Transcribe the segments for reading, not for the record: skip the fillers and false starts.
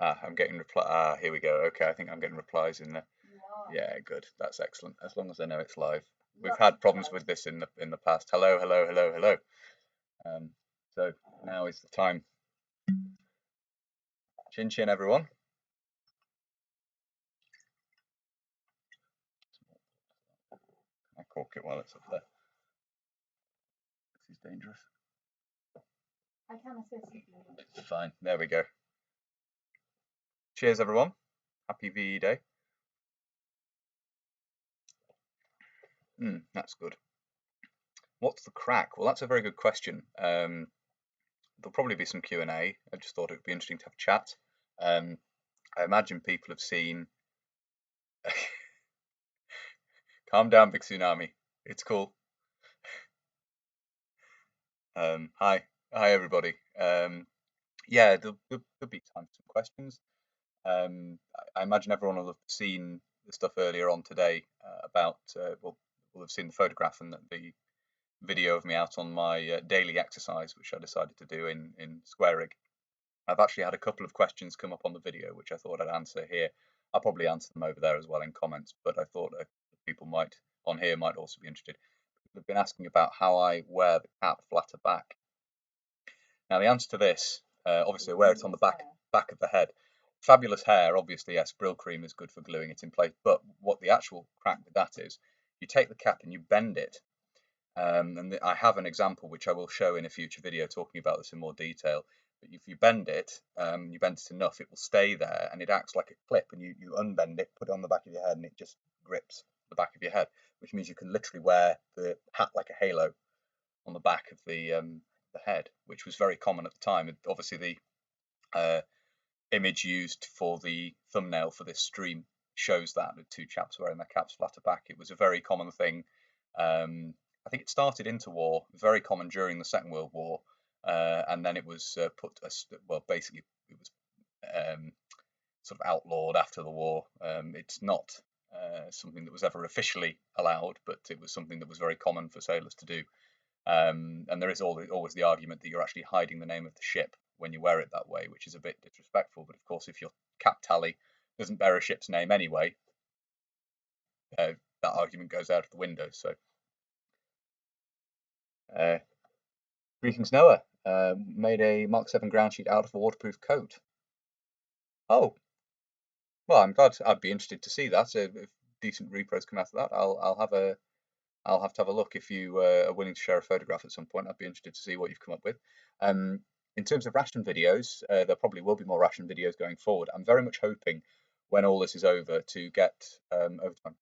I'm getting reply. Here we go. Okay, I think I'm getting replies in there. Yeah, good. That's excellent. As long as they know it's live. We've had problems with this in the past. Hello, hello, hello, hello. So now is the time. Chin chin, everyone. I cork it while it's up there. This is dangerous. I can assist you. It's fine. There we go. Cheers, everyone. Happy VE Day. That's good. What's the crack? Well, that's a very good question. There'll probably be some Q&A. I just thought it would be interesting to have a chat. I imagine people have seen. Calm down, big tsunami. It's cool. Hi everybody. Yeah, there'll be time for some questions. I imagine everyone will have seen the stuff earlier on today about. Well, will have seen the photograph and the video of me out on my daily exercise, which I decided to do in square rig. I've actually had a couple of questions come up on the video, which I thought I'd answer here. I'll probably answer them over there as well in comments, but I thought people on here might also be interested. People have been asking about how I wear the cap flatter back. Now the answer to this, obviously I wear it on the back of the head. Fabulous hair, obviously, yes, Brill cream is good for gluing it in place, but what the actual crack with that is, you take the cap and you bend it. And I have an example which I will show in a future video talking about this in more detail. But if you bend it enough, it will stay there and it acts like a clip. And you unbend it, put it on the back of your head, and it just grips the back of your head, which means you can literally wear the hat like a halo on the back of the head, which was very common at the time. And obviously, the image used for the thumbnail for this stream shows that with two chaps wearing their caps flatter back. It was a very common thing. I think it started interwar, very common during the Second World War, and then it was basically it was sort of outlawed after the war. It's not something that was ever officially allowed, but it was something that was very common for sailors to do. And there is always the argument that you're actually hiding the name of the ship when you wear it that way, which is a bit disrespectful. But of course, if your cap tally doesn't bear a ship's name anyway, that argument goes out of the window. So. Greetings, Noah. Made a Mark 7 ground sheet out of a waterproof coat. Oh, well, I'm glad. I'd be interested to see that. If decent repros come out of that, I'll have to have a look. If you are willing to share a photograph at some point, I'd be interested to see what you've come up with. In terms of ration videos, there probably will be more ration videos going forward. I'm very much hoping when all this is over to get overtime.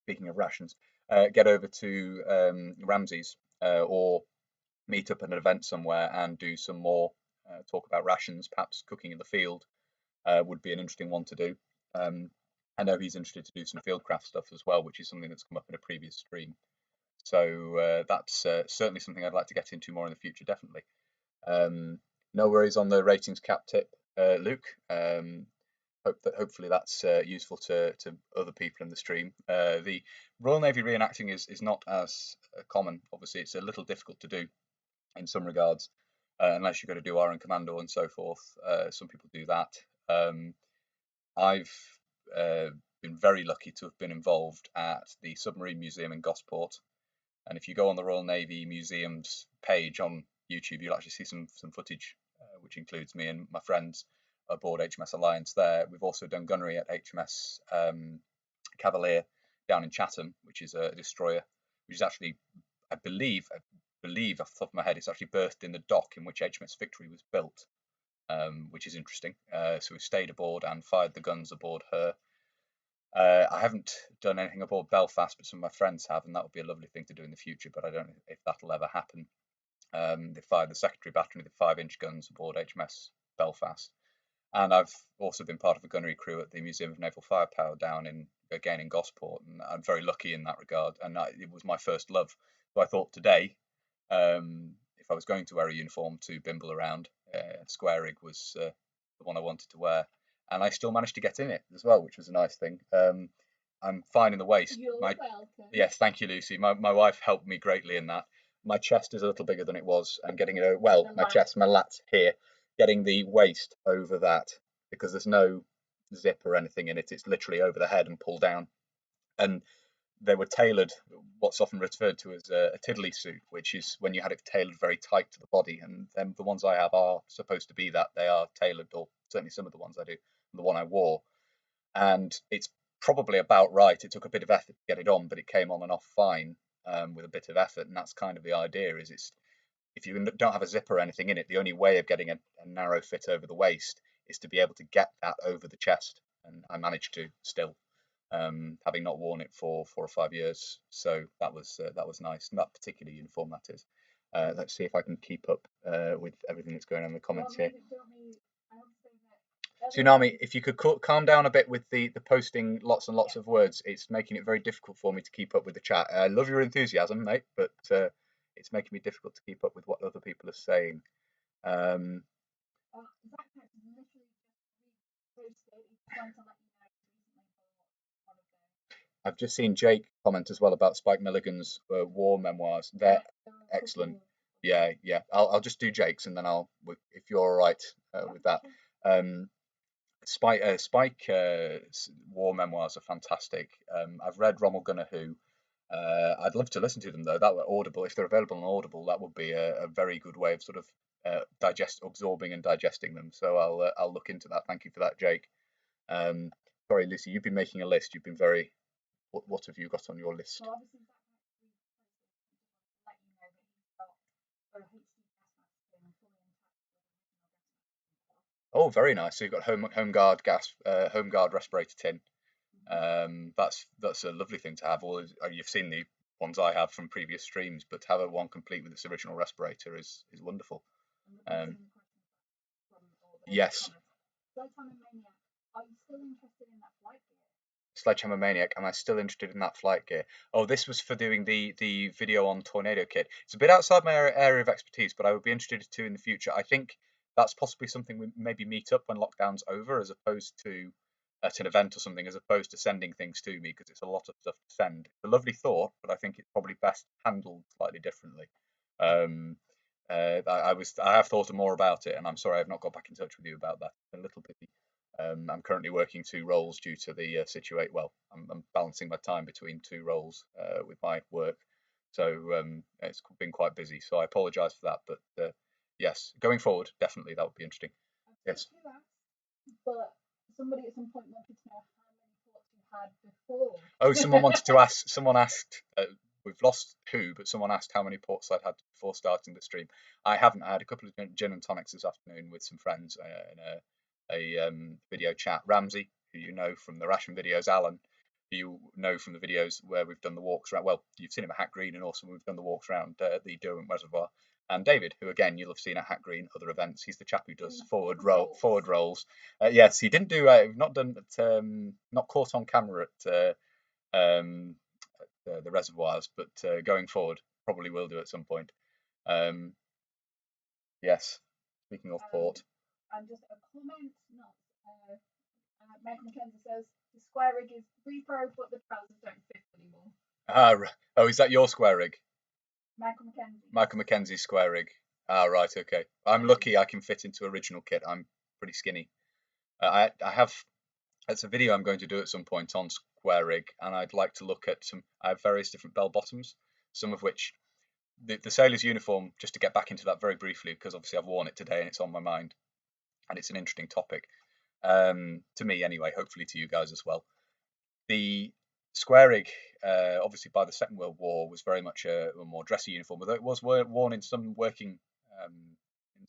Speaking of rations, get over to Ramsey's or meet up at an event somewhere and do some more talk about rations. Perhaps cooking in the field would be an interesting one to do. I know he's interested to do some fieldcraft stuff as well, which is something that's come up in a previous stream. So that's certainly something I'd like to get into more in the future, definitely. No worries on the ratings cap tip, Luke. Hopefully that's useful to other people in the stream. The Royal Navy reenacting is not as common. Obviously, it's a little difficult to do in some regards, unless you're going to do R and Commando and so forth. Some people do that. I've been very lucky to have been involved at the Submarine Museum in Gosport. And if you go on the Royal Navy Museum's page on YouTube, you'll actually see some footage, which includes me and my friends aboard HMS Alliance there. We've also done gunnery at HMS Cavalier down in Chatham, which is a destroyer, which is actually, I believe off the top of my head, it's actually berthed in the dock in which HMS Victory was built, which is interesting. So we've stayed aboard and fired the guns aboard her. I haven't done anything aboard Belfast, but some of my friends have, and that would be a lovely thing to do in the future, but I don't know if that'll ever happen. They fired the secondary battery with 5-inch guns aboard HMS Belfast. And I've also been part of a gunnery crew at the Museum of Naval Firepower down in Gosport, and I'm very lucky in that regard. And it was my first love. So I thought today, if I was going to wear a uniform to bimble around, square rig was the one I wanted to wear. And I still managed to get in it as well, which was a nice thing. I'm fine in the waist. You're welcome. Yes, thank you, Lucy. My wife helped me greatly in that. My chest is a little bigger than it was, and getting it my chest, my lats here getting the waist over that, because there's no zip or anything in it. It's literally over the head and pull down. And they were tailored, what's often referred to as a tiddly suit, which is when you had it tailored very tight to the body. And then the ones I have are supposed to be that. They are tailored, or certainly some of the ones I do, the one I wore. And it's probably about right. It took a bit of effort to get it on, but it came on and off fine, with a bit of effort. And that's kind of the idea. Is it's if you don't have a zip or anything in it, the only way of getting a narrow fit over the waist is to be able to get that over the chest. And I managed to still, having not worn it for 4 or 5 years. So that was nice. That particular uniform, that is. Let's see if I can keep up with everything that's going on in the comments here. Tsunami, if you could calm down a bit with the posting lots and lots of words, it's making it very difficult for me to keep up with the chat. I love your enthusiasm, mate, but it's making me difficult to keep up with what other people are saying. I've just seen Jake comment as well about Spike Milligan's war memoirs. They're excellent. Yeah. I'll just do Jake's, and then if you're all right with that. Spike war memoirs are fantastic. I've read Rommel Gunner Who. I'd love to listen to them though. That were Audible. If they're available on Audible, that would be a very good way of sort of absorbing and digesting them. So I'll look into that. Thank you for that, Jake. Sorry, Lucy, you've been making a list. You've been very. What have you got on your list? Oh, very nice. So you've got home guard respirator tin. That's a lovely thing to have. You've seen the ones I have from previous streams, but to have a one complete with its original respirator is wonderful. Yes. Sledgehammer Maniac, am I still interested in that flight gear? Oh, this was for doing the video on Tornado Kit. It's a bit outside my area of expertise, but I would be interested to in the future. I think that's possibly something we maybe meet up when lockdown's over, as opposed to at an event or something, as opposed to sending things to me, because it's a lot of stuff to send. It's a lovely thought, but I think it's probably best handled slightly differently. I have thought more about it, and I'm sorry I've not got back in touch with you about that. A little busy. I'm currently working 2 roles due to the situation. Well, I'm balancing my time between 2 roles with my work, so it's been quite busy. So I apologise for that, but yes, going forward, definitely that would be interesting. Yes. But somebody at some point wanted to know how many ports you had before. Oh, someone wanted to ask. Someone asked. We've lost who, but someone asked how many ports I'd had before starting the stream. I haven't. I had a couple of gin and tonics this afternoon with some friends in a video chat. Ramsey, who you know from the ration videos, Alan, who you know from the videos where we've done the walks around. Well, you've seen him at Hat Green, and also we've done the walks around the Durham Reservoir. And David, who again you'll have seen at Hat Green, other events. He's the chap who does forward rolls. Yes, he didn't do. Not done. Not caught on camera at the reservoirs, but going forward, probably will do at some point. Yes. Speaking of port. And just a comment, Mike McKenzie says the square rig is repro, but the trousers don't fit anymore. Oh, is that your square rig? Michael McKenzie's square rig. Right, okay. I'm lucky I can fit into original kit. I'm pretty skinny. I have. It's a video I'm going to do at some point on square rig, and I'd like to look at some. I have various different bell bottoms, some of which the sailor's uniform. Just to get back into that very briefly, because obviously I've worn it today and it's on my mind, and it's an interesting topic to me anyway. Hopefully to you guys as well. The square rig, obviously by the Second World War, was very much a more dressy uniform, although it was worn in some working,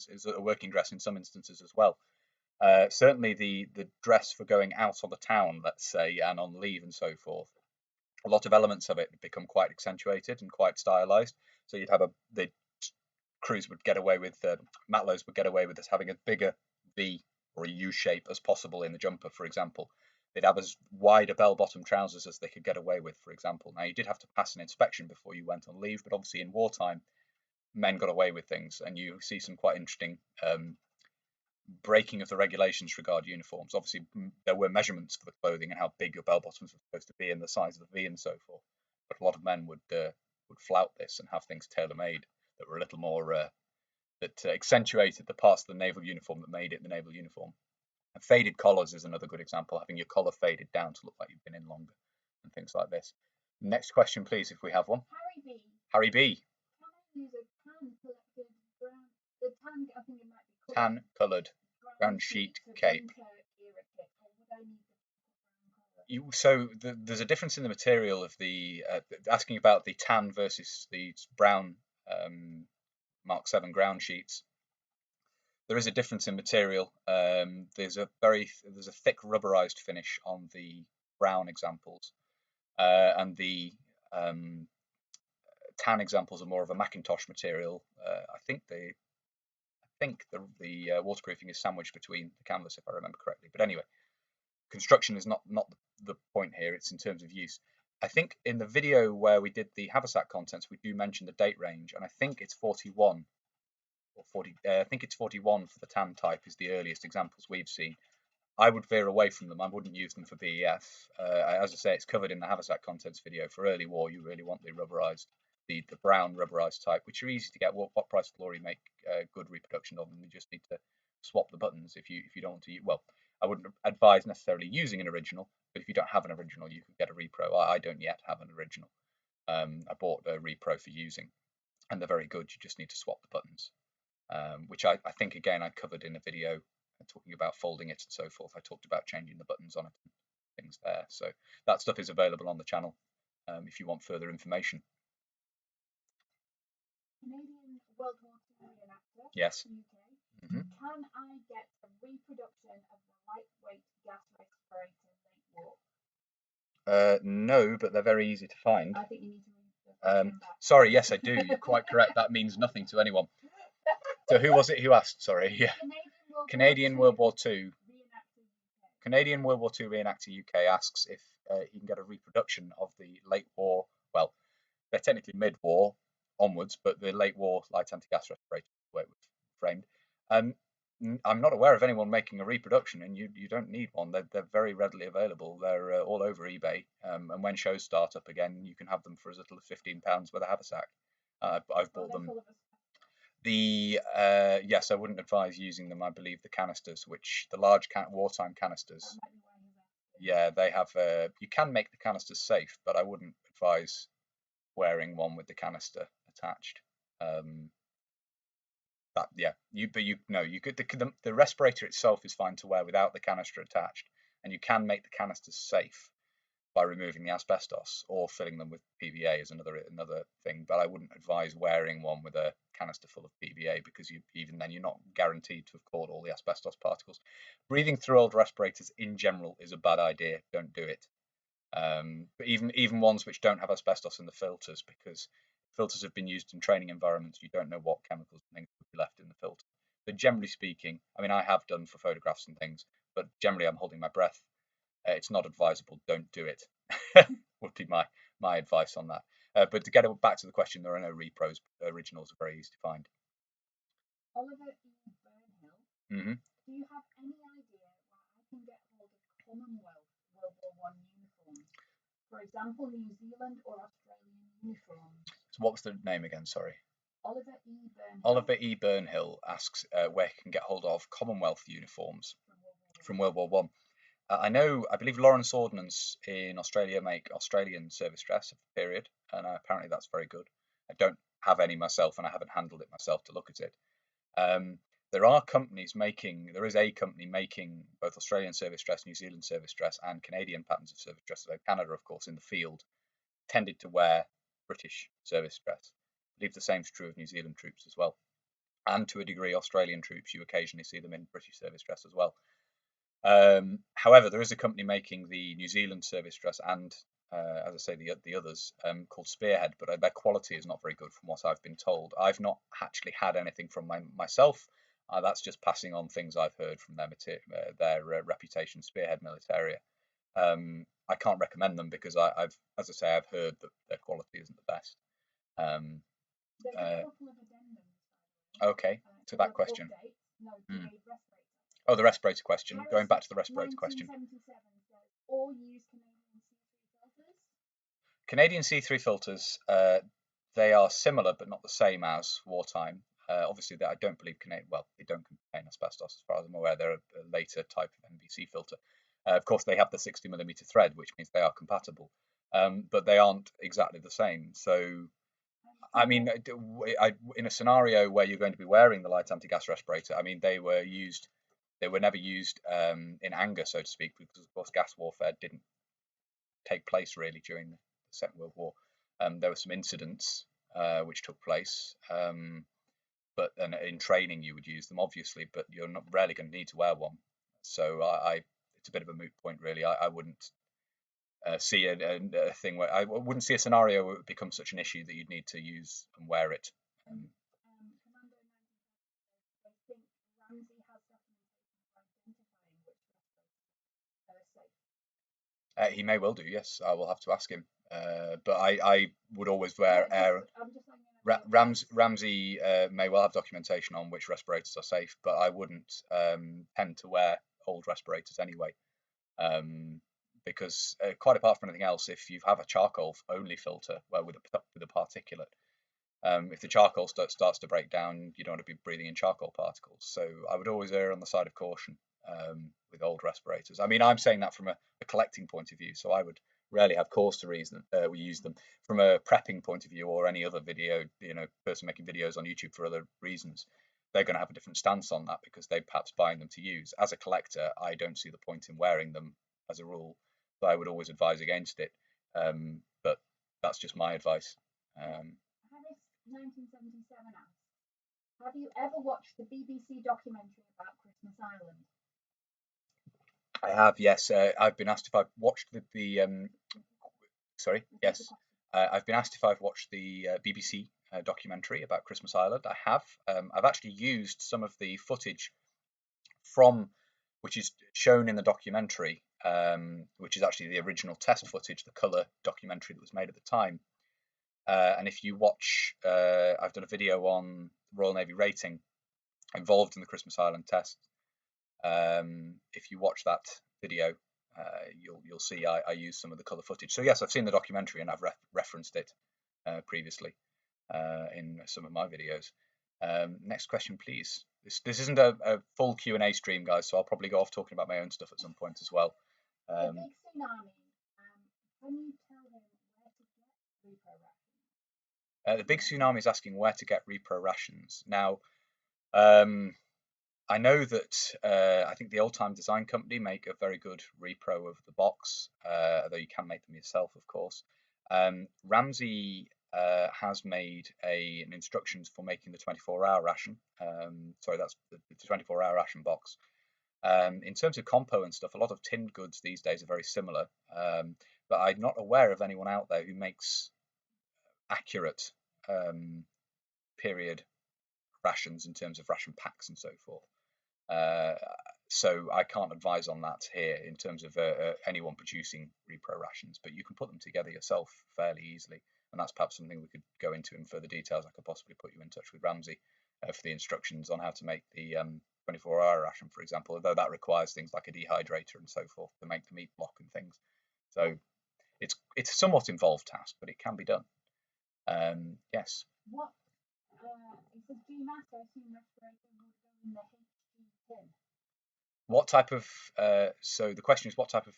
is a working dress in some instances as well. Certainly the dress for going out on the town, let's say, and on leave and so forth, a lot of elements of it become quite accentuated and quite stylized. So you'd have the crews would get away with, matlows would get away with us having a bigger V or a U shape as possible in the jumper, for example. They'd have as wide a bell-bottom trousers as they could get away with, for example. Now, you did have to pass an inspection before you went on leave, but obviously in wartime, men got away with things, and you see some quite interesting breaking of the regulations regarding uniforms. Obviously, there were measurements for the clothing and how big your bell-bottoms were supposed to be and the size of the V and so forth. But a lot of men would flout this and have things tailor-made that were a little more that accentuated the parts of the naval uniform that made it the naval uniform. And faded collars is another good example, having your collar faded down to look like you've been in longer and things like this. Next question, please, if we have one. Harry Harry B. B. Can I use a tan collected brown? The tan, I think it might be Tan coloured ground sheet cape. So there's a difference in the material of the asking about the tan versus the brown Mark 7 ground sheets. There is a difference in material. There's a thick rubberized finish on the brown examples, and the tan examples are more of a Macintosh material. I think the waterproofing is sandwiched between the canvas, if I remember correctly. But anyway, construction is not the point here. It's in terms of use. I think in the video where we did the haversack contents, we do mention the date range, and I think it's 41 or 40. I think it's 41 for the tan type is the earliest examples we've seen. I would veer away from them. I wouldn't use them for BEF. As I say, it's covered in the haversack contents video. For early war, you really want the rubberized, the brown rubberized type, which are easy to get. What price will Glory make good reproduction of them? You just need to swap the buttons if you don't want to. Well, I wouldn't advise necessarily using an original, but if you don't have an original, you can get a repro. I don't yet have an original. I bought a repro for using, and they're very good. You just need to swap the buttons, which I think again I covered in a video talking about folding it and so forth. I talked about changing the buttons on it and things there. So that stuff is available on the channel if you want further information. Canadian World War II reenactor. Yes. UK. Can I get a reproduction of the lightweight gas respirator late war? No, but they're very easy to find. I think you need to sorry, yes, I do. You're quite correct. That means nothing to anyone. So who was it who asked? Sorry. Yeah. Canadian World War II. Canadian World War II reenactor UK asks if he can get a reproduction of the late war. Well, they're technically mid-war onwards, but the late war light anti-gas respirator way it was framed. I'm not aware of anyone making a reproduction, and you don't need one. They're very readily available. They're all over eBay, and when shows start up again, you can have them for as little as £15 with a haversack. I've bought them. Yes, I wouldn't advise using them. I believe the canisters, which the large wartime canisters. Yeah, they have. You can make the canisters safe, but I wouldn't advise wearing one with the canister attached. You could. The respirator itself is fine to wear without the canister attached, and you can make the canisters safe by removing the asbestos or filling them with PVA is another thing. But I wouldn't advise wearing one with a canister full of PVA because even then you're not guaranteed to have caught all the asbestos particles. Breathing through old respirators in general is a bad idea. Don't do it. But even ones which don't have asbestos in the filters, because filters have been used in training environments, you don't know what chemicals and things would be left in the filter. But generally speaking, I mean, I have done for photographs and things, but generally I'm holding my breath. It's not advisable. Don't do it. Would be my advice on that. But to get back to the question, there are no repros. Originals are very easy to find. Oliver E. Burnhill. Do you have any idea where I can get hold of Commonwealth World War I uniforms? For example, New Zealand or Australian uniforms. So what was the name again? Sorry. Oliver E. Burnhill. Oliver E. Burnhill asks where he can get hold of Commonwealth uniforms from World War I. I believe Lawrence Ordnance in Australia make Australian service dress of the period, and apparently that's very good. I don't have any myself, and I haven't handled it myself to look at it. There is a company making both Australian service dress, New Zealand service dress, and Canadian patterns of service dress, although Canada, of course, in the field, tended to wear British service dress. I believe the same is true of New Zealand troops as well. And to a degree, Australian troops, you occasionally see them in British service dress as well. However, there is a company making the New Zealand service dress and, as I say, the others called Spearhead, but their quality is not very good from what I've been told. I've not actually had anything from myself. That's just passing on things I've heard from their reputation, Spearhead Militaria. I can't recommend them because I've heard that their quality isn't the best. Okay, to that question. Oh, the respirator question. Going back to the respirator question. Canadian C3 filters, they are similar but not the same as wartime. Obviously, that I don't believe they don't contain asbestos as far as I'm aware. They're a later type of NVC filter. Of course, they have the 60mm thread, which means they are compatible, but they aren't exactly the same. So, I mean, in a scenario where you're going to be wearing the light anti-gas respirator, I mean, they were never used in anger, so to speak, because of course gas warfare didn't take place really during the Second World War. There were some incidents which took place, but and in training you would use them obviously, but you're not rarely going to need to wear one. So it's a bit of a moot point really. I wouldn't see a thing where I wouldn't see a scenario where it would become such an issue that you'd need to use and wear it. Commando 1970, I think Ramsey has documentation for identifying which respirators are safe. He may well do, yes. I will have to ask him. But I would always wear air. Ramsey may well have documentation on which respirators are safe, but I wouldn't tend to wear old respirators anyway. Because quite apart from anything else, if you have a charcoal only filter with a particulate, if the charcoal starts to break down, you don't want to be breathing in charcoal particles. So I would always err on the side of caution with old respirators. I mean, I'm saying that from a collecting point of view, so I would rarely have cause to reason we use them. From a prepping point of view or any other video, person making videos on YouTube for other reasons, they're going to have a different stance on that because they perhaps buying them to use. As a collector, I don't see the point in wearing them as a rule, so I would always advise against it. But that's just my advice. 1977 asks, have you ever watched the BBC documentary about Christmas Island? I have, yes. I've been asked if I've watched sorry, yes. I've been asked if I've watched the BBC documentary about Christmas Island. I have. I've actually used some of the footage which is shown in the documentary, which is actually the original test footage, the colour documentary that was made at the time. And if you watch, I've done a video on Royal Navy rating involved in the Christmas Island test. If you watch that video, you'll see I use some of the colour footage. So yes, I've seen the documentary and I've referenced it previously in some of my videos. Next question, please. This isn't a full Q&A stream, guys, so I'll probably go off talking about my own stuff at some point as well. The big tsunami. Can you tell him where to get repro rations? The big tsunami is asking where to get repro rations. Now, I know that I think the Old Time Design Company make a very good repro of the box, although you can make them yourself, of course. Ramsey has made an instructions for making the 24-hour ration. Sorry, that's the 24-hour ration box. In terms of compo and stuff, a lot of tinned goods these days are very similar, but I'm not aware of anyone out there who makes accurate period rations in terms of ration packs and so forth. So I can't advise on that here in terms of anyone producing repro rations, but you can put them together yourself fairly easily, and that's perhaps something we could go into in further details. I could possibly put you in touch with Ramsey for the instructions on how to make the 24-hour ration, for example, although that requires things like a dehydrator and so forth to make the meat block and things. So it's a somewhat involved task, but it can be done. Yes. What? It says GMAS, I assume respirator would go in the HG tin. What type of so the question is what type of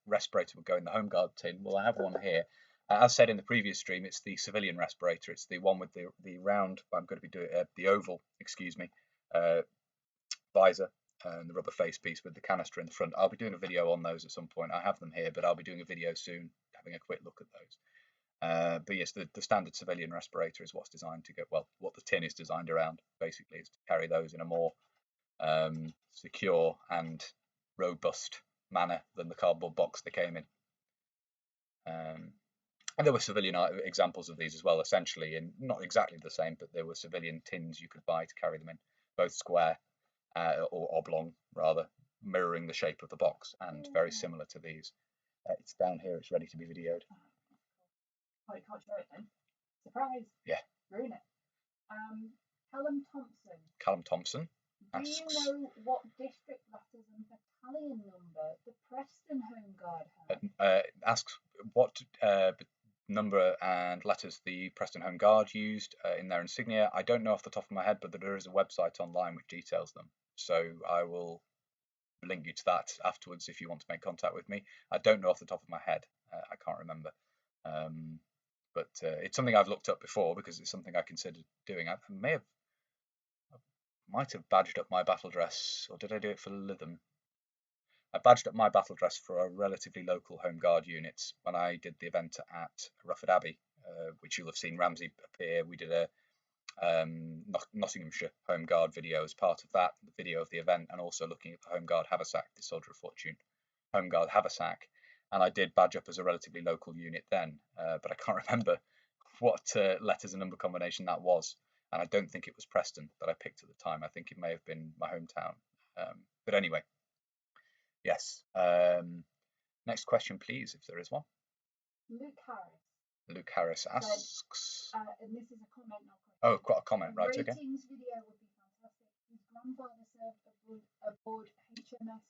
respirator would go in the home guard tin? Well, I have one here. As said in the previous stream, it's the civilian respirator. It's the one with the round. I'm going to be doing the oval, excuse me, visor and the rubber face piece with the canister in the front. I'll be doing a video on those at some point. I have them here, but I'll be doing a video soon, having a quick look at those. But yes, the standard civilian respirator is what's designed to go. Well, what the tin is designed around basically is to carry those in a more secure and robust manner than the cardboard box they came in. And there were civilian examples of these as well, essentially, in not exactly the same, but there were civilian tins you could buy to carry them in, both square or oblong, rather, mirroring the shape of the box and very similar to these. It's down here, it's ready to be videoed. Oh, you can't show it then. Surprise! Yeah. Ruin it. Callum Thompson. Callum Thompson asks, do you know what district letters and battalion number the Preston Home Guard have? Asks what number and letters the Preston Home Guard used in their insignia. I don't know off the top of my head, but there is a website online which details them. So I will link you to that afterwards if you want to make contact with me. I don't know off the top of my head. I can't remember. But it's something I've looked up before because it's something I considered doing. I might have badged up my battle dress, or did I do it for Lytham? I badged up my battle dress for a relatively local Home Guard units when I did the event at Rufford Abbey, which you'll have seen Ramsey appear. We did a Nottinghamshire Home Guard video as part of that, the video of the event, and also looking at the Home Guard Haversack, the Soldier of Fortune Home Guard Haversack. And I did badge up as a relatively local unit then, but I can't remember what letters and number combination that was. And I don't think it was Preston that I picked at the time. I think it may have been my hometown. But anyway, yes. Next question, please, if there is one. Luke Harris asks. And this is a comment, not question. Oh, quite a comment, right? Okay. Ratings video would be fantastic. His grandfather served aboard HMS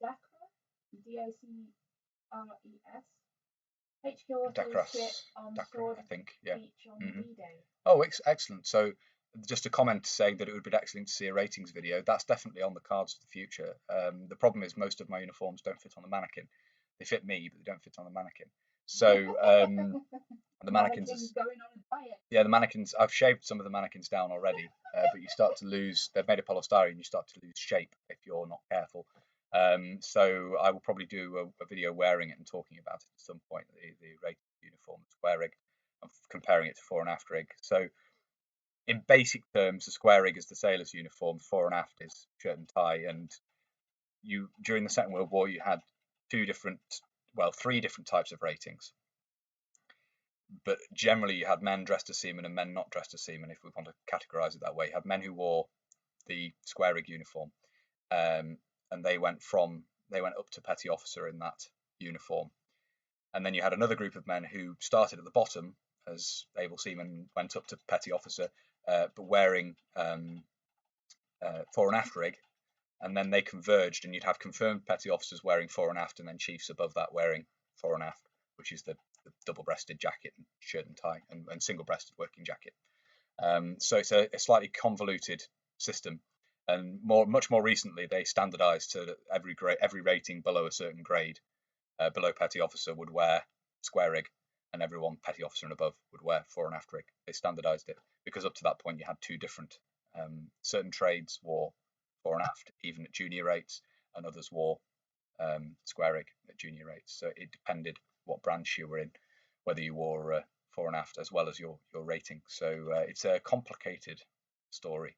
Dakra, DACRES. HQ Dakras, on Dakra, I think, yeah. Beach on D-Day. Oh, excellent. So just a comment saying that it would be excellent to see a ratings video. That's definitely on the cards for the future. The problem is most of my uniforms don't fit on the mannequin. They fit me, but they don't fit on the mannequin. So the mannequins going on a diet. Yeah, the mannequins. I've shaved some of the mannequins down already, but you start to lose. They're made of polystyrene. You start to lose shape if you're not careful. So I will probably do a video wearing it and talking about it at some point. The rated uniform, the square rig, and comparing it to fore and aft rig. So in basic terms, the square rig is the sailor's uniform. Fore and aft is shirt and tie. And during the Second World War, you had three different types of ratings. But generally, you had men dressed as seamen and men not dressed as seamen, if we want to categorise it that way. You had men who wore the square rig uniform, and they went up to petty officer in that uniform. And then you had another group of men who started at the bottom as able seamen, went up to petty officer, but wearing fore and aft rig, and then they converged, and you'd have confirmed petty officers wearing fore and aft, and then chiefs above that wearing fore and aft, which is the double-breasted jacket and shirt and tie, and single-breasted working jacket. So it's a slightly convoluted system, and much more recently they standardised to every rating below a certain grade, below petty officer would wear square rig, and everyone petty officer and above would wear fore and aft rig. They standardised it because up to that point you had two different. Certain trades wore fore and aft even at junior rates, and others wore square rig at junior rates. So it depended what branch you were in, whether you wore fore and aft as well as your rating. So it's a complicated story,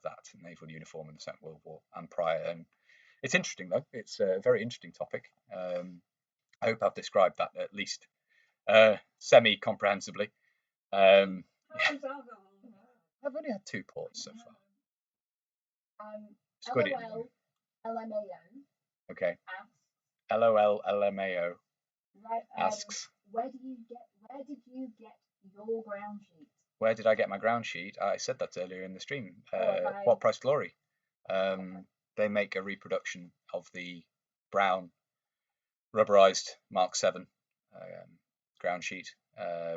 that naval uniform in the Second World War and prior. And it's interesting though. It's a very interesting topic. I hope I've described that at least semi-comprehensively. I've only had 2 ports so far. LOL LMAO. Okay. LOL LMAO. Right, asks, where did you get your ground sheet? Where did I get my ground sheet? I said that earlier in the stream. What Price Glory? They make a reproduction of the brown rubberized Mark 7 ground sheet.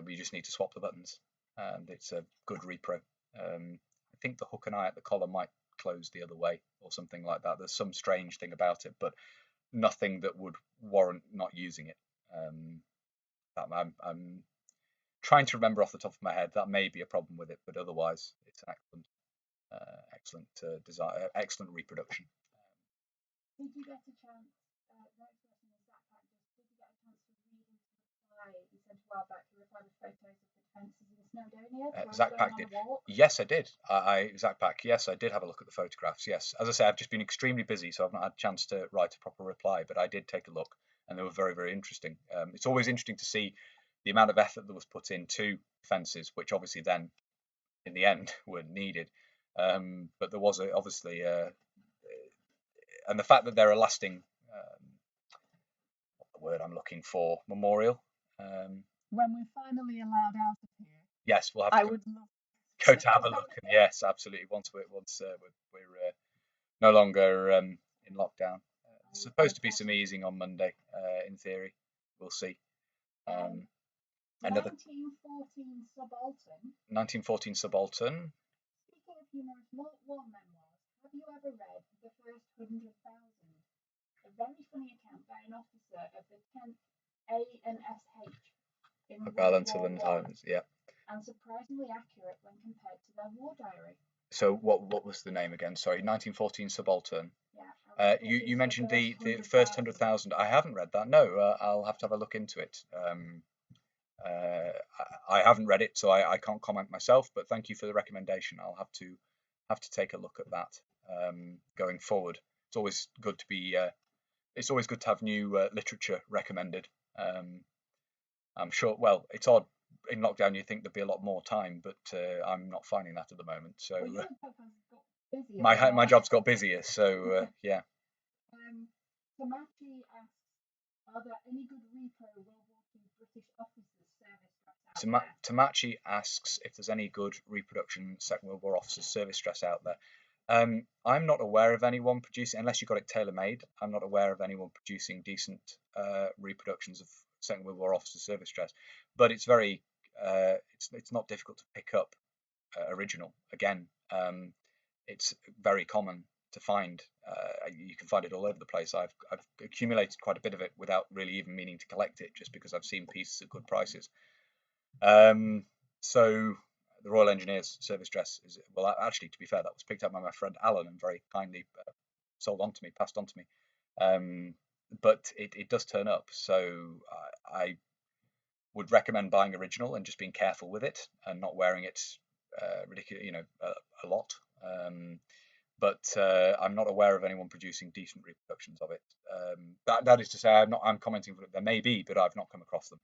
We just need to swap the buttons, and it's a good repro. I think the hook and eye at the collar might close the other way or something like that. There's some strange thing about it, but nothing that would warrant not using it. I'm trying to remember off the top of my head. That may be a problem with it, but otherwise it's an excellent design, excellent reproduction. Did you get a chance? Next question is Zach Pack. Did you get a chance to read his reply? He sent a while back. He replied with photos of the defences in Snowdonia. Zach Pack did. Yes, I did. Zach Pack. Yes, I did have a look at the photographs. Yes, as I say, I've just been extremely busy, so I've not had a chance to write a proper reply. But I did take a look, and they were very, very interesting. It's always interesting to see the amount of effort that was put into fences, which obviously then, in the end, weren't needed. But there was obviously, and the fact that they're a lasting, what the word I'm looking for, memorial. When we're finally allowed out of here. Yes, we'll have to go to have a look. And yes, absolutely. Once we're no longer in lockdown. There's supposed to be some easing on Monday, in theory. We'll see. Another 1914 subaltern. 1914 subaltern. Speaking of humorous war memoirs, have you ever read The First 100,000? A very funny account by an officer of the 10th A&SH in World War I. Yeah. And surprisingly accurate when compared to their war diary. So what was the name again? Sorry, 1914 subaltern. Yeah. You mentioned the first 100,000. I haven't read that. No, I'll have to have a look into it. I haven't read it, so I can't comment myself. But thank you for the recommendation. I'll have to take a look at that going forward. It's always good to be. It's always good to have new literature recommended. I'm sure. Well, it's odd in lockdown. You think there'd be a lot more time, but I'm not finding that at the moment. So my job's got busier. So yeah. Tamachi asks, are there any good repro World War II British officers service dress out there? Tamachi asks if there's any good reproduction Second World War officers service dress out there. I'm not aware of anyone producing, unless you got it tailor-made. I'm not aware of anyone producing decent reproductions of Second World War officers service dress. But it's very, it's not difficult to pick up original. Again, it's very common to find. You can find it all over the place. I've accumulated quite a bit of it without really even meaning to collect it, just because I've seen pieces at good prices. So the Royal Engineers service dress is, well, actually, to be fair, that was picked up by my friend Alan and very kindly passed on to me. But it does turn up, so I would recommend buying original and just being careful with it and not wearing it ridiculous, a lot. But I'm not aware of anyone producing decent reproductions of it. That is to say, I'm commenting that there may be, but I've not come across them.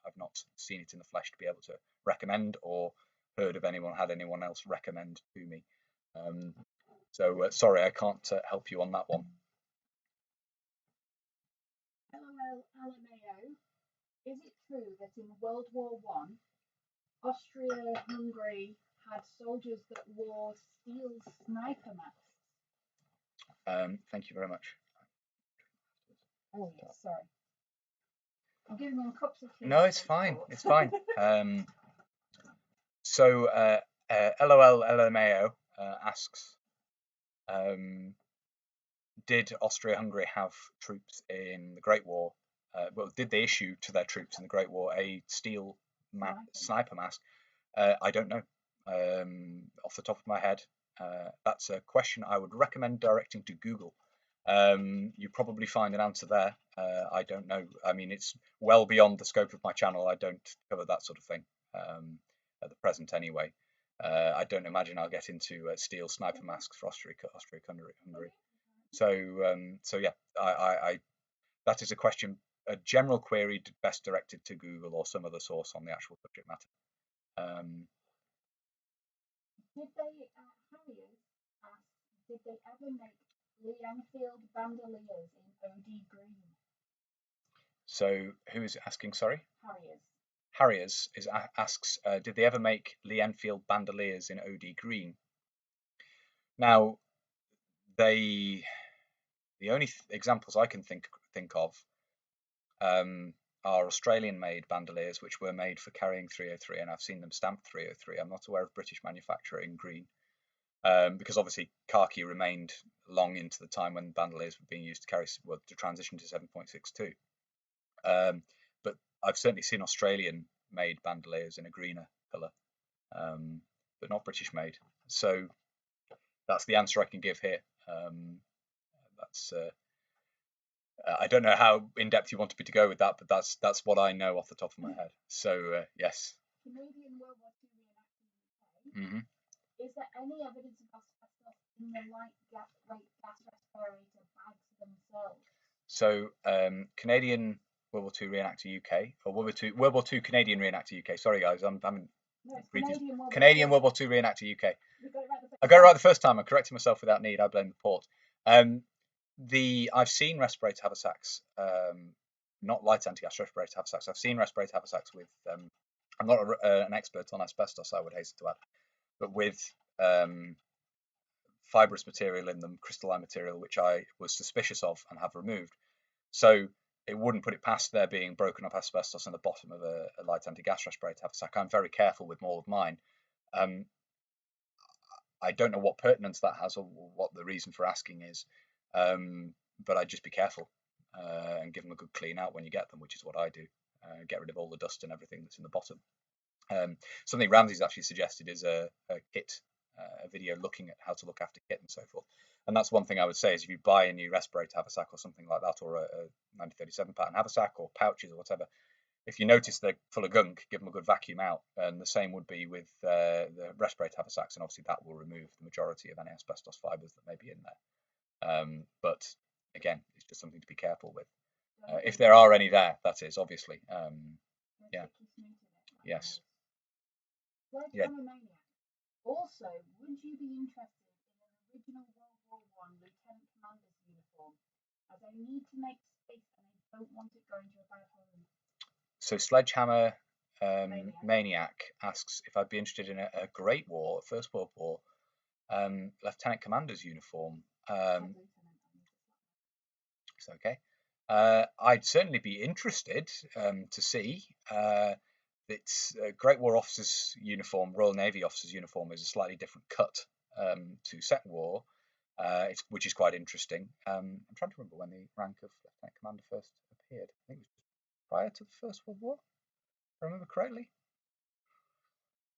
I've not seen it in the flesh to be able to recommend, or heard of had anyone else recommend to me. So sorry, I can't help you on that one. LOL Alameo, is it true that in World War I, Austria-Hungary had soldiers that wore steel sniper masks? Thank you very much. Oh yes, sorry. I'm giving them cups of tea. No, it's fine. It's fine. So LOL LMAO asks, did Austria-Hungary have troops in the Great War? Well, did they issue to their troops in the Great War a steel sniper mask? I don't know. Off the top of my head, that's a question I would recommend directing to Google. You probably find an answer there. I don't know. I mean, it's well beyond the scope of my channel. I don't cover that sort of thing at the present anyway. I don't imagine I'll get into steel sniper masks for Austria-Hungary. So yeah, I that is a question, a general query best directed to Google or some other source on the actual subject matter. Did they ever make Lee Enfield bandoliers in OD green? So who is asking? Sorry. Harriers asks, did they ever make Lee Enfield bandoliers in OD green? Now, the only examples I can think of are Australian-made bandoliers, which were made for carrying 303, and I've seen them stamped 303. I'm not aware of British manufacture in green, because obviously khaki remained long into the time when bandoliers were being used to carry, to transition to 7.62. But I've certainly seen Australian-made bandoliers in a greener colour, but not British-made. So that's the answer I can give here. That's I don't know how in depth you want me to go with that, but that's what I know off the top of my head. So yes. Canadian World War II reenacting UK. Is there any evidence of asbestos in the light gas respirator bags themselves? So Canadian World War II reenactor UK, or World War II Canadian reenactor UK. Sorry guys, I'm Canadian World War II reenactor UK. I got it right the first time. I'm correcting myself without need. I blame the port. I've seen respirator haversacks, not light anti-gas respirator haversacks. I've seen respirator haversacks with. I'm not an expert on asbestos, I would hasten to add, but with fibrous material in them, crystalline material, which I was suspicious of and have removed. So it wouldn't put it past there being broken up asbestos in the bottom of a light anti-gas respirator haversack. I'm very careful with more of mine. I don't know what pertinence that has or what the reason for asking is, but I'd just be careful and give them a good clean out when you get them, which is what I do. Get rid of all the dust and everything that's in the bottom. Something Ramsey's actually suggested is a kit, a video looking at how to look after kit and so forth. And that's one thing I would say is if you buy a new respirator haversack or something like that, or a 1937 pattern haversack or pouches or whatever, if you notice they're full of gunk, give them a good vacuum out. And the same would be with the respirator haversacks, and obviously that will remove the majority of any asbestos fibres that may be in there. But again, it's just something to be careful with. If there are any there, that is, obviously. Yeah. Yes. Yeah. Also, would you be interested in an original World War I Lieutenant Commander's uniform? As I need to make space and I don't want it going to a bad home. So Sledgehammer Maniac asks if I'd be interested in a Great War, First World War, Lieutenant Commander's uniform. It's okay. I'd certainly be interested to see. It's a Great War officer's uniform, Royal Navy officer's uniform is a slightly different cut to Second War, which is quite interesting. I'm trying to remember when the rank of Lieutenant Commander first appeared. I think it was prior to the First World War, if I remember correctly.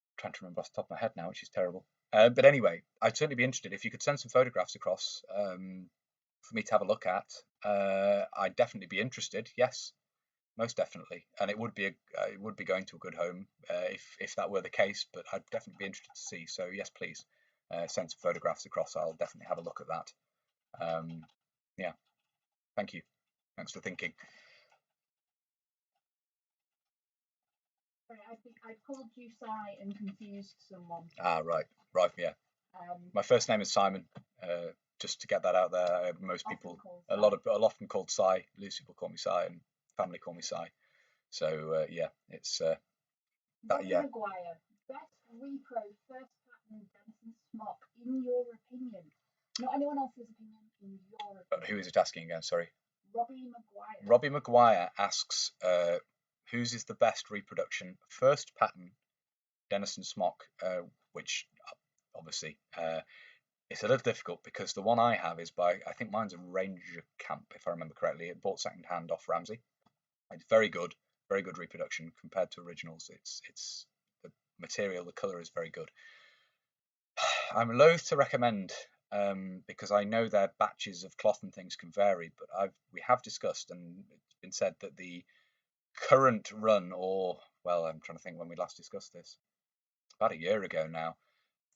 I'm trying to remember off the top of my head now, which is terrible. But anyway, I'd certainly be interested if you could send some photographs across for me to have a look at. I'd definitely be interested. Yes. Most definitely, and it would be going to a good home if that were the case. But I'd definitely be interested to see. So yes, please send some photographs across. I'll definitely have a look at that. Yeah, thank you. Thanks for thinking. Sorry, I called you Si and confused someone. Right, yeah. My first name is Simon. Just to get that out there, most people, I'll often called Si. Loose people call me Si, and family call me Si. So yeah, it's that. Yeah. Maguire, best repro first pattern Denison smock in your opinion, not anyone else's opinion. In your opinion. Who is it asking again? Sorry. Robbie Maguire. Robbie Maguire asks, whose is the best reproduction first pattern Denison smock? Which obviously it's a little difficult because the one I have is by, I think mine's a Ranger Camp, if I remember correctly. It bought second hand off Ramsey. It's very good reproduction compared to originals. It's the material, the colour is very good. I'm loath to recommend because I know their batches of cloth and things can vary, but we have discussed and it's been said that the current run, or well, I'm trying to think when we last discussed this, about a year ago now,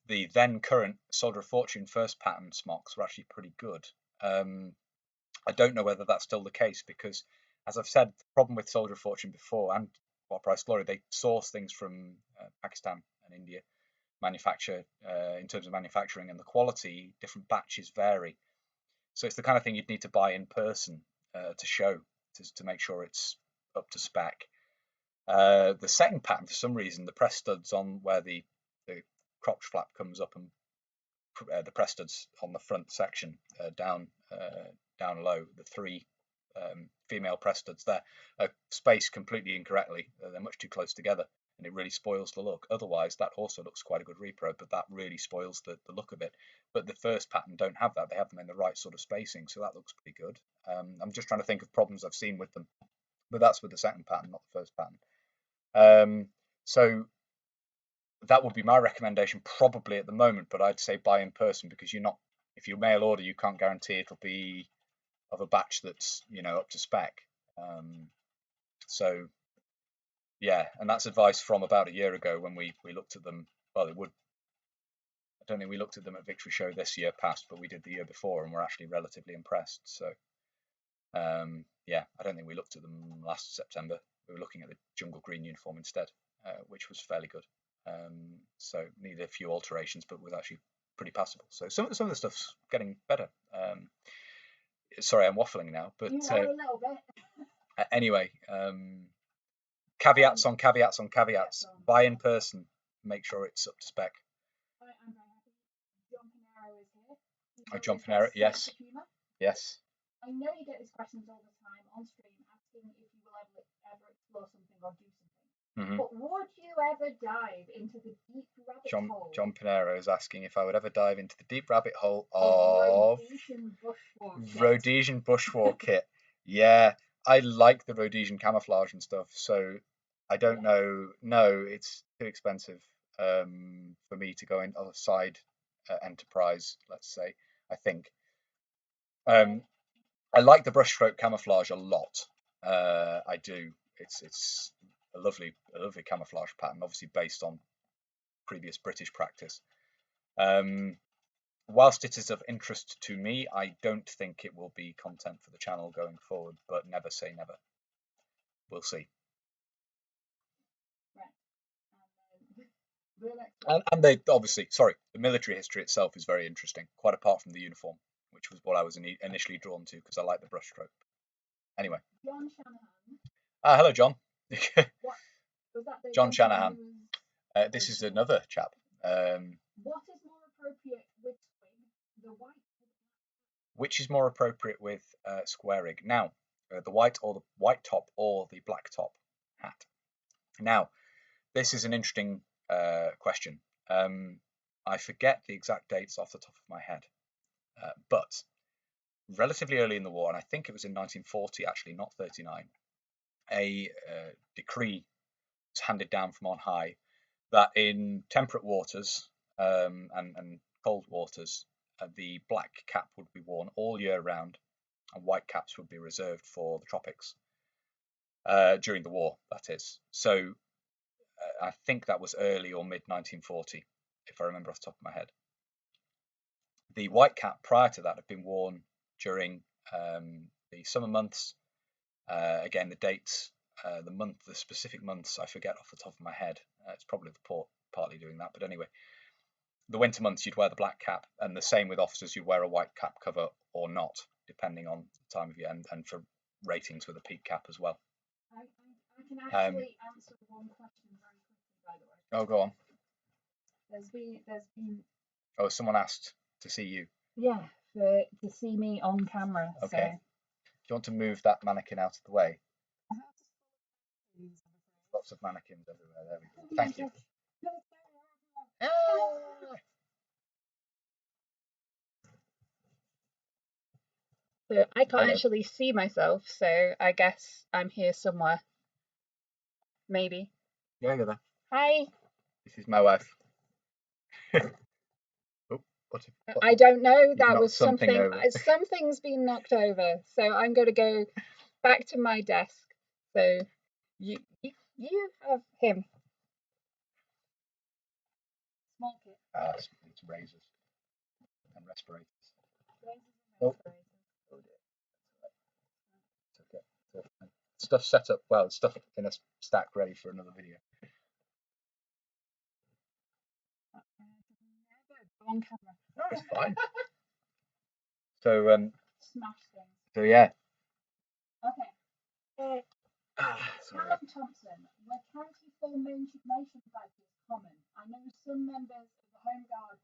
the then current Soldier of Fortune first pattern smocks were actually pretty good. I don't know whether that's still the case because, as I've said, the problem with Soldier of Fortune before and What Price Glory, they source things from Pakistan and India, manufacture in terms of manufacturing, and the quality, different batches vary. So it's the kind of thing you'd need to buy in person to show, to make sure it's up to spec. The second pattern, for some reason, the press studs on where the crotch flap comes up and the press studs on the front section down low, the three female press studs there are spaced completely incorrectly. They're much too close together, and it really spoils the look. Otherwise, that also looks quite a good repro, but that really spoils the look of it. But the first pattern don't have that. They have them in the right sort of spacing, so that looks pretty good. I'm just trying to think of problems I've seen with them, but that's with the second pattern, not the first pattern. So that would be my recommendation probably at the moment, but I'd say buy in person because if you mail order, you can't guarantee it'll be of a batch that's up to spec. So yeah, and that's advice from about a year ago when we looked at them. Well, I don't think we looked at them at Victory Show this year past, but we did the year before, and we're actually relatively impressed. So yeah, I don't think we looked at them last September. We were looking at the jungle green uniform instead, which was fairly good. So needed a few alterations, but was actually pretty passable. So some of the stuff's getting better. Sorry, I'm waffling now, but a little bit. Anyway, caveats on caveats on caveats. Buy in person. Make sure it's up to spec. John Panero, yes. Yes. I know you get these questions all the time on stream. asking if you will ever explore something or do something. But would you ever dive into the deep rabbit hole? John Pinero is asking if I would ever dive into the deep rabbit hole of Rhodesian bushwalk kit. Yeah, I like the Rhodesian camouflage and stuff, so I don't know. No, it's too expensive for me to go in a side enterprise, let's say, I think. I like the brushstroke camouflage a lot. I do. It's a lovely camouflage pattern, obviously based on previous British practice. Whilst it is of interest to me, I don't think it will be content for the channel going forward, but never say never. We'll see. And they obviously, sorry, the military history itself is very interesting, quite apart from the uniform, which was what I was initially drawn to because I like the brushstroke. Anyway. John Shanahan. Hello, John. Was that John Shanahan. This is another chap. What is more appropriate with swing, the white? Which is more appropriate with square rig? Now, the white top or the black top hat. Now, this is an interesting question. I forget the exact dates off the top of my head, but relatively early in the war, and I think it was in 1940 actually, not 39, a decree was handed down from on high that in temperate waters and cold waters, the black cap would be worn all year round, and white caps would be reserved for the tropics during the war. That is. So I think that was early or mid 1940, if I remember off the top of my head. The white cap prior to that had been worn during the summer months. Again, the dates, the specific months, I forget off the top of my head. It's probably the port partly doing that, but anyway, the winter months you'd wear the black cap, and the same with officers, you'd wear a white cap cover or not, depending on the time of year, and for ratings with a peak cap as well. I can actually answer one question very quickly, by the way. Oh, go on. There's been. Oh, someone asked to see you. Yeah, to see me on camera. Okay. So. Do you want to move that mannequin out of the way? Lots of mannequins everywhere. There we go. Thank you. So I can't actually see myself, so I guess I'm here somewhere. Maybe. Yeah, you're there. Hi. This is my wife. I don't know. That was something. Something's been knocked over, so I'm going to go back to my desk. So you have him. Small kit. It's razors and respirators. Oh. It's okay. Stuff set up well. Stuff in a stack ready for another video. On camera. No, it's fine. So Smash things. So yeah. Okay. Callum Thompson, were county formation badges common? I know some members of the Home Guard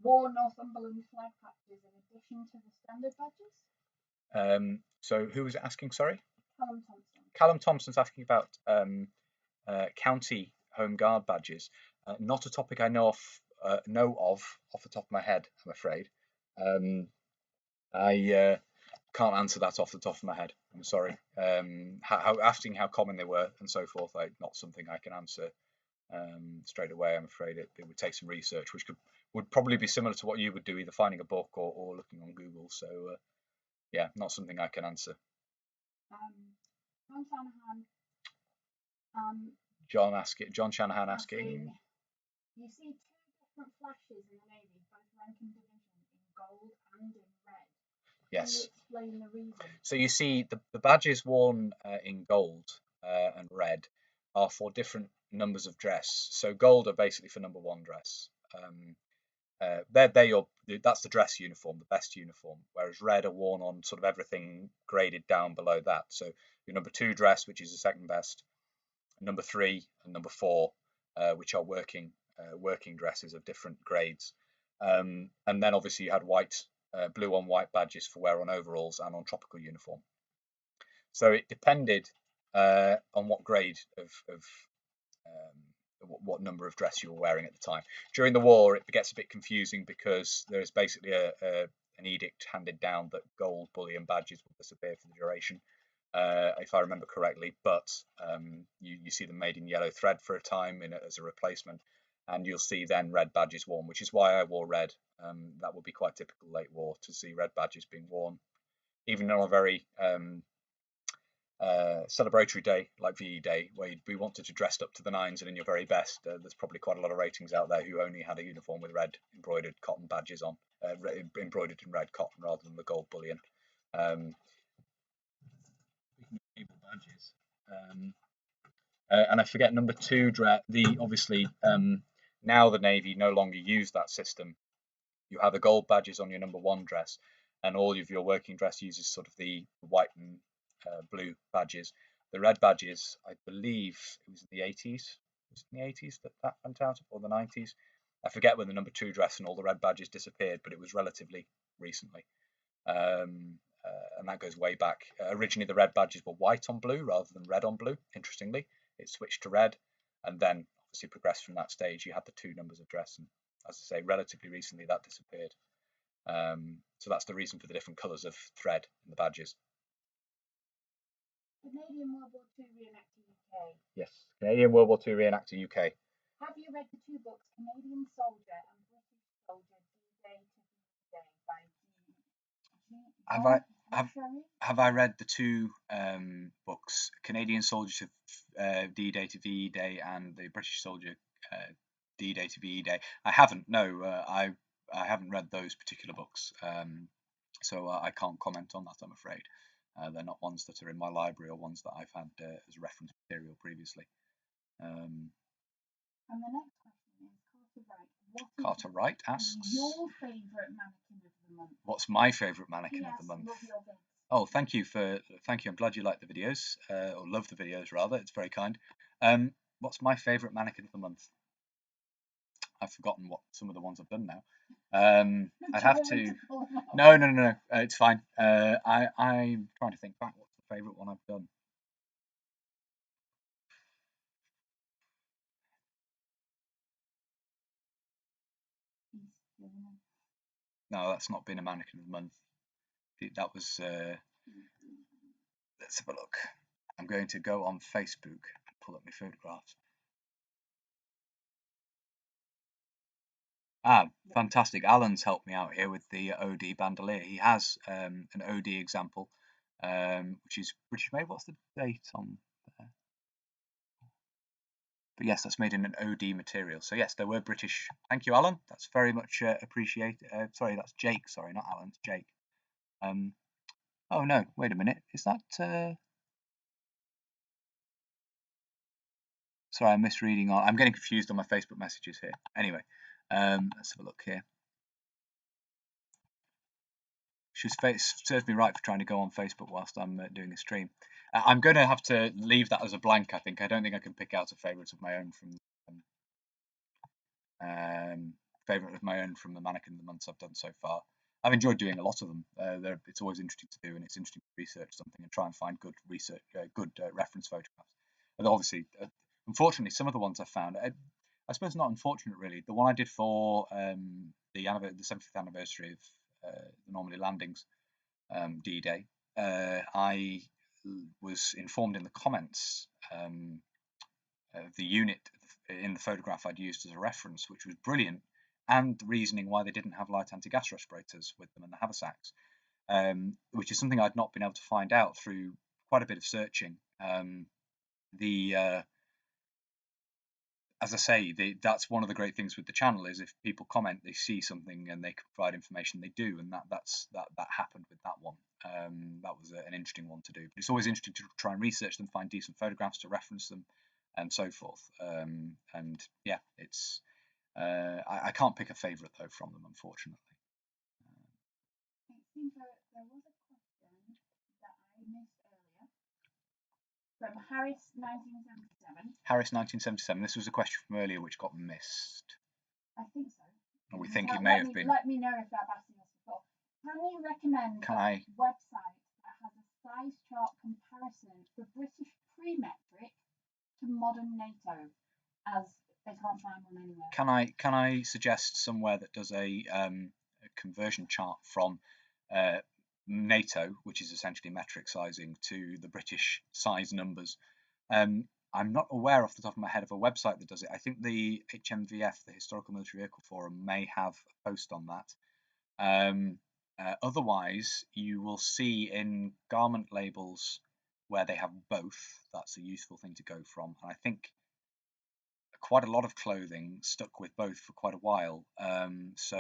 wore Northumberland flag patches in addition to the standard badges. So who was asking? Sorry. Callum Thompson. Callum Thompson's asking about county Home Guard badges. Not a topic I know of off the top of my head, I'm afraid. I can't answer that off the top of my head. I'm sorry. Asking how common they were and so forth, not something I can answer straight away. I'm afraid it would take some research, which would probably be similar to what you would do, either finding a book or looking on Google. So yeah, not something I can answer. John Shanahan asking. You see two different flashes in the Navy, both rank and division, in gold and in red. Yes. Can you explain the reason? So you see the badges worn in gold and red are for different numbers of dress. So gold are basically for number 1 dress. That's the dress uniform, the best uniform, whereas red are worn on sort of everything graded down below that. So your number 2 dress, which is the second best, number 3 and number 4, which are working dresses of different grades, and then obviously you had blue on white badges for wear on overalls and on tropical uniform. So it depended on what grade of what number of dress you were wearing at the time. During the war, it gets a bit confusing because there is basically an edict handed down that gold bullion badges will disappear for the duration, if I remember correctly. But you see them made in yellow thread for a time as a replacement, and you'll see then red badges worn, which is why I wore red. That would be quite typical late war to see red badges being worn, even on a very celebratory day like VE Day, where you'd be wanted to dress up to the nines and in your very best. There's probably quite a lot of ratings out there who only had a uniform with red embroidered cotton badges on, embroidered in red cotton rather than the gold bullion. Speaking of badges, and I forget number 2 dress. Obviously now the Navy no longer use that system. You have the gold badges on your number 1 dress, and all of your working dress uses sort of the white and blue badges. The red badges, I believe it was in the 80s. Was it in the 80s that went out, or the 90s? I forget when the number 2 dress and all the red badges disappeared, but it was relatively recently. And that goes way back. Originally, the red badges were white on blue rather than red on blue. Interestingly, it switched to red, and then obviously progressed from that stage. You had the 2 numbers of dress, and as I say, relatively recently that disappeared. So that's the reason for the different colours of thread in the badges. Canadian World War II Reenactor UK. Yes, Canadian World War II Reenactor UK. Have you read the 2 books, Canadian Soldier and British Soldier, D-Day to D-Day by Have I read the 2 books, Canadian Soldier to D-Day to VE Day and the British Soldier D-Day to VE Day? I haven't. No, I haven't read those particular books, so I can't comment on that, I'm afraid. They're not ones that are in my library or ones that I've had as reference material previously. And the next question is Carter Wright asks, your favourite mannequin of the month? What's my favourite mannequin of the month? Oh, thank you. I'm glad you like the videos, or love the videos rather. It's very kind. What's my favourite mannequin of the month? I've forgotten what some of the ones I've done now. I'd have to. No. It's fine. I'm trying to think back. What's the favourite one I've done? No, that's not been a mannequin of the month. That was. Let's have a look. I'm going to go on Facebook and pull up my photographs. Fantastic. Alan's helped me out here with the OD bandolier. He has an OD example, which is British made. What's the date on there? But yes, that's made in an OD material. So yes, they were British. Thank you, Alan. That's very much appreciated. Sorry, that's Jake. Sorry, not Alan. It's Jake. Oh no, wait a minute. Is that... Sorry, I'm misreading. I'm getting confused on my Facebook messages here. Anyway, let's have a look here. Serves me right for trying to go on Facebook whilst I'm doing a stream. I'm going to have to leave that as a blank, I think. I don't think I can pick out a favourite of my own from the mannequin of the months I've done so far. I've enjoyed doing a lot of them. It's always interesting to do, and it's interesting to research something and try and find good research, good reference photographs. And obviously, unfortunately, some of the ones I found, I suppose not unfortunate really. The one I did for the 70th anniversary of the Normandy landings, D-Day, I was informed in the comments of the unit in the photograph I'd used as a reference, which was brilliant, and the reasoning why they didn't have light anti-gas respirators with them and the haversacks, which is something I'd not been able to find out through quite a bit of searching. As I say, that's one of the great things with the channel is if people comment, they see something and they can provide information, they do, and that happened with that one. That was an interesting one to do. But it's always interesting to try and research them, find decent photographs to reference them, and so forth. And yeah, it's I can't pick a favourite though from them, unfortunately. I think there was a question that I missed earlier. From Harris 1977. Harris 1977. This was a question from earlier which got missed. I think so. Or we think it may have been. Let me know if I've asked you this before. Can you recommend a website that has a size chart comparison for British pre-metric to modern NATO, as they can't find one anywhere. Can I suggest somewhere that does a conversion chart from NATO, which is essentially metric sizing, to the British size numbers? I'm not aware off the top of my head of a website that does it. I think the HMVF, the Historical Military Vehicle Forum, may have a post on that. Otherwise, you will see in garment labels where they have both. That's a useful thing to go from. And I think quite a lot of clothing stuck with both for quite a while. So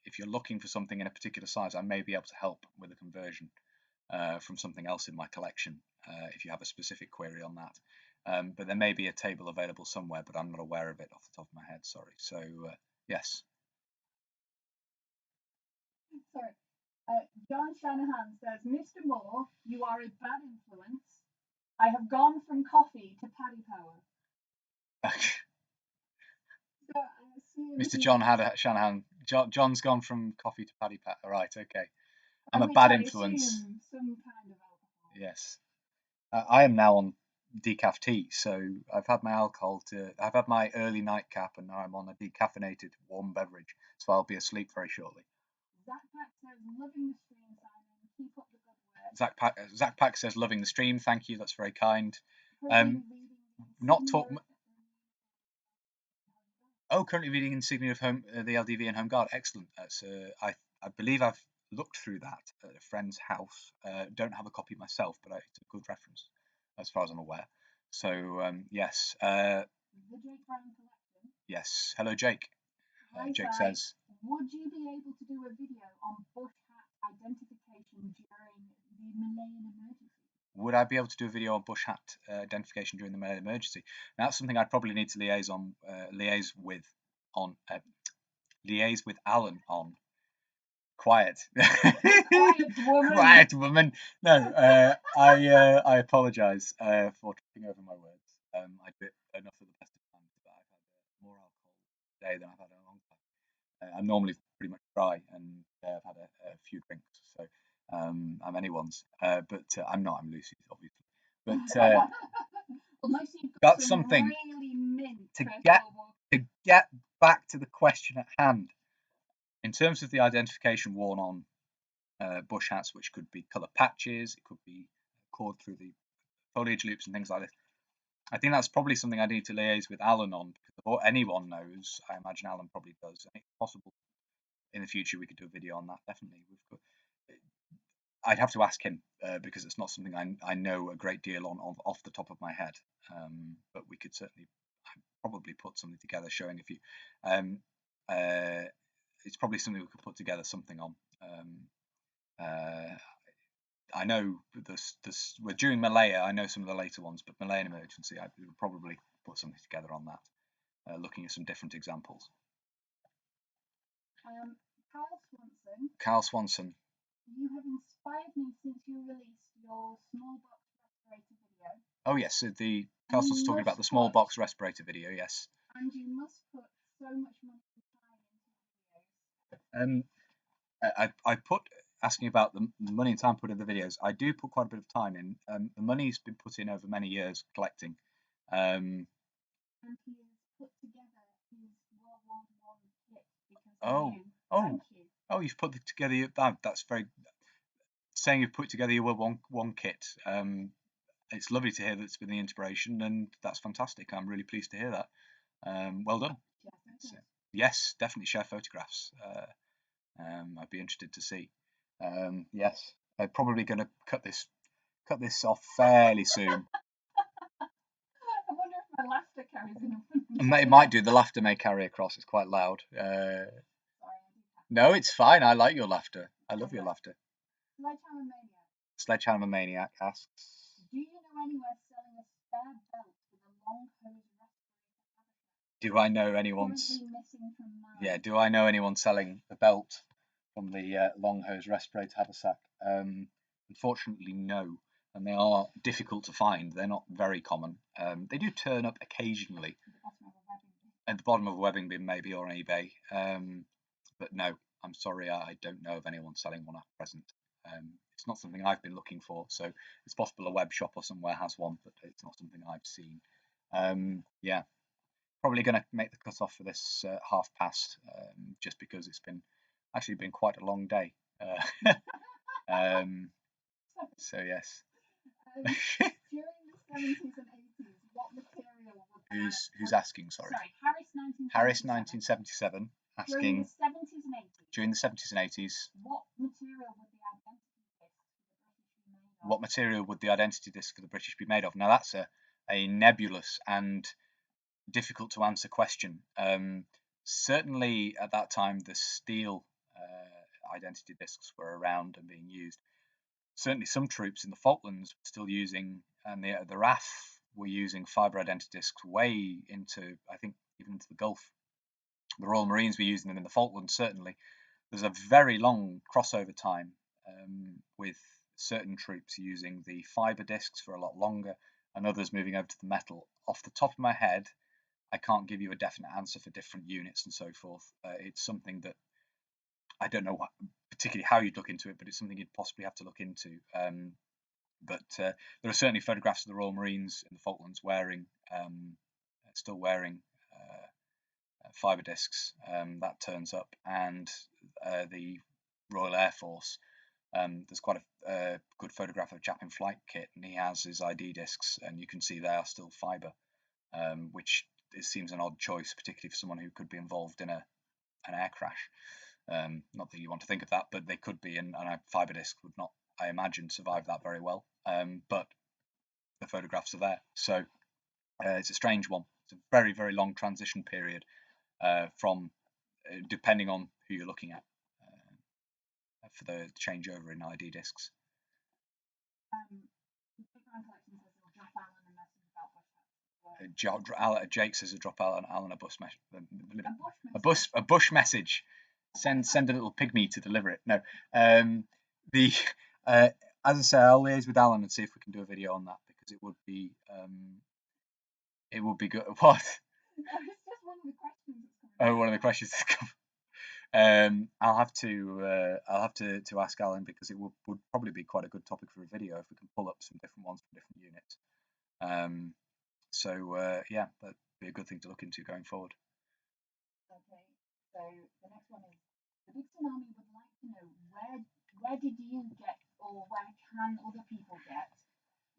if you're looking for something in a particular size, I may be able to help with a conversion from something else in my collection if you have a specific query on that. But there may be a table available somewhere, but I'm not aware of it off the top of my head, sorry. So, yes. Sorry. John Shanahan says, Mr. Moore, you are a bad influence. I have gone from coffee to paddy power. So Mr. John Shanahan. John's gone from coffee to paddy power. Right, okay. I'm a bad influence. Some kind of alcohol. Yes. I am now on decaf tea, so I've had my I've had my early nightcap, and now I'm on a decaffeinated warm beverage, so I'll be asleep very shortly. Zach Pack says, loving the stream, Simon. Keep up the good work. Zach Pack says, loving the stream. Thank you. That's very kind. Currently reading Insignia of Home, the LDV and Home Guard. Excellent. I believe I've looked through that at a friend's house. Don't have a copy myself, but it's a good reference as far as I'm aware. So yes. The Jake Brown collection. Yes. Hello, Jake. Jake says, would you be able to do a video on bush hat identification during the Malayan emergency? Would I be able to do a video on bush hat identification during the Malayan emergency? Now, that's something I'd probably need to liaise with Alan on. Quiet. Quiet woman. No, I apologise for tripping over my words. I do it enough at the best of times, but I've had more alcohol today than I've had in a long time. I'm normally pretty much dry, and I've had a few drinks, so I'm anyone's. But I'm not. I'm Lucy's, obviously. But that's something really to get back to the question at hand. In terms of the identification worn on bush hats, which could be colour patches, it could be cord through the foliage loops and things like this, I think that's probably something I need to liaise with Alan on, because anyone knows, I imagine Alan probably does, and it's possible in the future we could do a video on that, definitely. I'd have to ask him because it's not something I know a great deal on off the top of my head, but we could certainly probably put something together showing a few. It's probably something we could put together something on. I know we're during Malaya. I know some of the later ones, but Malayan emergency, I would probably put something together on that, looking at some different examples. Carl Swanson. You have inspired me since you released your small box respirator video. Oh yes, so the Carlson's talking about the small box respirator video, yes. And you must put so much money and time into the videos. I put asking about the money and time put in the videos. I do put quite a bit of time in. The money's been put in over many years collecting. And he has put together his World War I kit because Thank you. Oh, you've put together that's very saying you've put together your World War I kit. It's lovely to hear that's been the inspiration, and that's fantastic. I'm really pleased to hear that. Well done. Yes, definitely share photographs. I'd be interested to see. Yes, I'm probably going to cut this off fairly soon. I wonder if my laughter carries enough. It might do. The laughter may carry across. It's quite loud. No, it's fine. I like your laughter. I love your laughter. Sledgehammer Maniac asks, do you know anywhere selling a spare belt with a long hose respirator? Do I know anyone selling the belt from the long hose respirator haversack? Unfortunately, no, and they are difficult to find. They're not very common. They do turn up occasionally at the bottom of a webbing bin, maybe, or on eBay. But no, I'm sorry, I don't know of anyone selling one at present. It's not something I've been looking for, so it's possible a web shop or somewhere has one, but it's not something I've seen. Yeah, probably going to make the cut off for this 1/2 past, just because it's actually been quite a long day. So yes. During the 70s and 80s, what material would Who's asking? Sorry, Harris 1977 asking. During the 70s and 80s, what material would the identity disc for the British be made of? Now that's a nebulous and difficult to answer question. Certainly at that time the steel identity discs were around and being used. Certainly some troops in the Falklands were still using, and the RAF were using fibre identity discs way into, I think, even into the Gulf. The Royal Marines were using them in the Falklands, certainly. There's a very long crossover time with certain troops using the fibre discs for a lot longer and others moving over to the metal. Off the top of my head, I can't give you a definite answer for different units and so forth. It's something that I don't know particularly how you'd look into it, but it's something you'd possibly have to look into. But there are certainly photographs of the Royal Marines in the Falklands still wearing fibre discs. That turns up, and the Royal Air Force. There's quite a good photograph of a chap in flight kit, and he has his ID discs, and you can see they are still fibre, which seems an odd choice, particularly for someone who could be involved in an air crash. Not that you want to think of that, but they could be, and a fibre disc would not, I imagine, survive that very well. But the photographs are there, so it's a strange one. It's a very, very long transition period from, depending on who you're looking at, for the changeover in ID discs. Jake says a drop Alan a bush message. Send a little pygmy to deliver it. No, as I say, I'll liaise with Alan and see if we can do a video on that, because it would be good. What? Oh, one of the questions that's come. I'll have to ask Alan, because it would probably be quite a good topic for a video if we can pull up some different ones from different units. Yeah, that'd be a good thing to look into going forward. Okay, so the next one is, the big tsunami would like to know, where did you get, or where can other people get,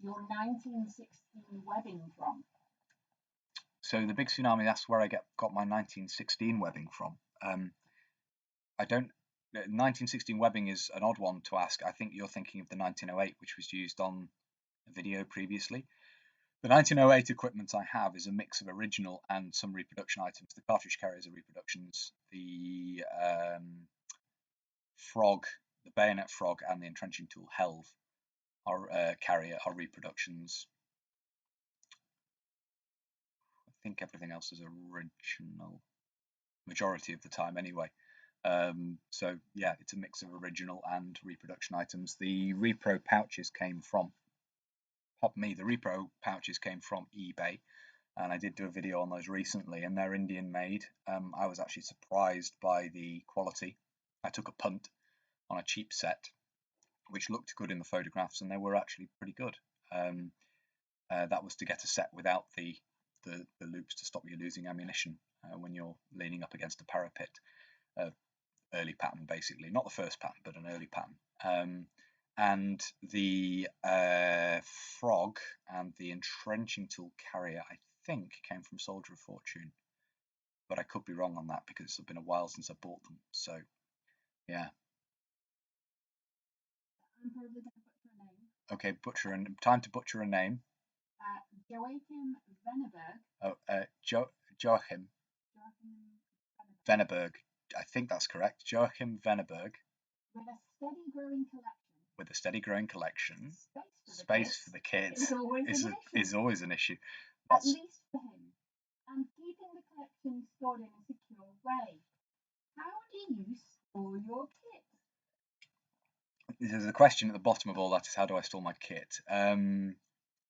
your 1916 webbing from? So the big tsunami, that's where I got my 1916 webbing from. 1916 webbing is an odd one to ask. I think you're thinking of the 1908, which was used on a video previously. The 1908 equipment I have is a mix of original and some reproduction items. The cartridge carriers are reproductions. The frog, the bayonet frog, and the entrenching tool Helve carrier are reproductions. I think everything else is original, majority of the time anyway. So yeah, it's a mix of original and reproduction items. The repro pouches came from eBay, and I did do a video on those recently, and they're Indian made. I was actually surprised by the quality. I took a punt on a cheap set, which looked good in the photographs, and they were actually pretty good. That was to get a set without the loops to stop you losing ammunition when you're leaning up against a parapet. Early pattern, basically, not the first pattern, but an early pattern. And the frog and the entrenching tool carrier, I think, came from Soldier of Fortune, but I could be wrong on that, because it's been a while since I bought them. So yeah. Okay, time to butcher a name. Joachim Venneberg. Oh, Joachim Venneberg. I think that's correct. Joachim Venneberg. With a steady growing collection. Space for the kids is always an issue. At least for him. And keeping the collection stored in a secure way. How do you store your kit? There's a question at the bottom of all that, is how do I store my kit?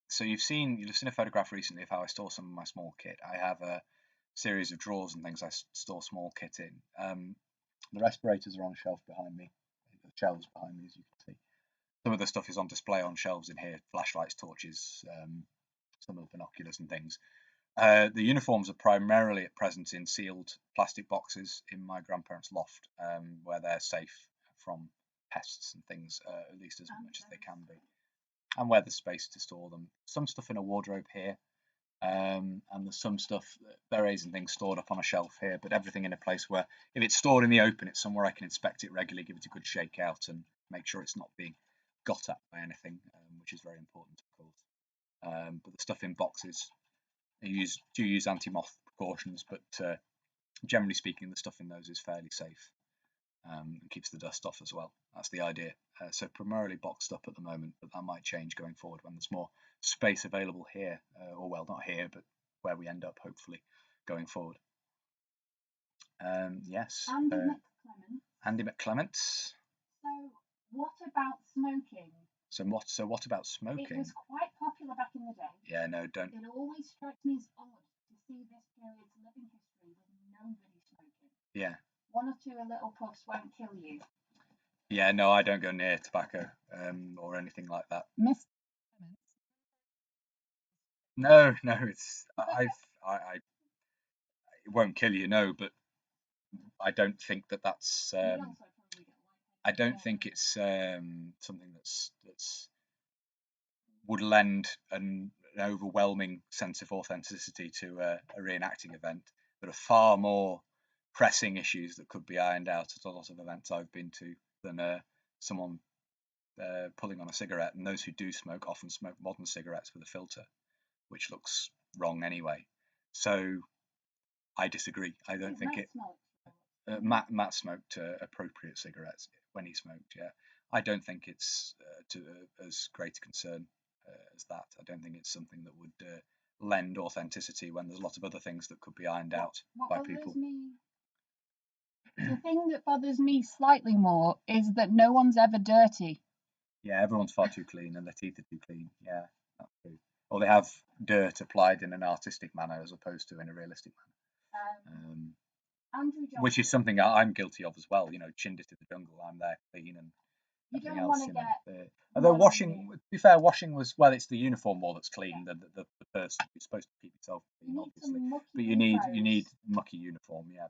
So you've seen a photograph recently of how I store some of my small kit. I have a series of drawers and things I store small kit in. The respirators are on a shelf behind me, the shelves behind me, as you can see. Some of the stuff is on display on shelves in here: flashlights, torches, some of the binoculars and things. The uniforms are primarily at present in sealed plastic boxes in my grandparents' loft, where they're safe from pests and things, at least as much as they can be, and where there's space to store them. Some stuff in a wardrobe here, and there's some stuff, berets and things, stored up on a shelf here, but everything in a place where, if it's stored in the open, it's somewhere I can inspect it regularly, give it a good shake out, and make sure it's not being got at by anything, which is very important, of course. But the stuff in boxes, do use anti-moth precautions, but generally speaking, the stuff in those is fairly safe, and keeps the dust off as well. That's the idea. So primarily boxed up at the moment, but that might change going forward when there's more space available here, or well, not here, but where we end up, hopefully, going forward. Yes. Andy McClement. So what about smoking? So what about smoking? It was quite popular back in the day. Yeah, no, don't. It always strikes me as odd to see this period's living history with nobody smoking. Yeah. One or two little puffs won't kill you. Yeah, no, I don't go near tobacco, or anything like that. Miss. No, it's it won't kill you, no, but I don't think that's I don't think it's something that's would lend an overwhelming sense of authenticity to a reenacting event. There are far more pressing issues that could be ironed out at a lot of events I've been to than someone pulling on a cigarette. And those who do smoke often smoke modern cigarettes with a filter, which looks wrong anyway. So I disagree. I don't think it. Matt smoked appropriate cigarettes when he smoked. Yeah, I don't think it's as great a concern as that. I don't think it's something that would lend authenticity when there's a lot of other things that could be ironed out by people. The thing that bothers me slightly more is that no one's ever dirty. Yeah, everyone's far too clean, and their teeth are too clean. Yeah, that's true. Or they have dirt applied in an artistic manner as opposed to in a realistic manner. Which is something I'm guilty of as well. You know, chinned it to the jungle. I'm there clean and everything else. Although washing, to be fair, washing was, well, it's the uniform more that's clean than the person. You're supposed to keep yourself clean, obviously, but you need mucky uniform. Yeah,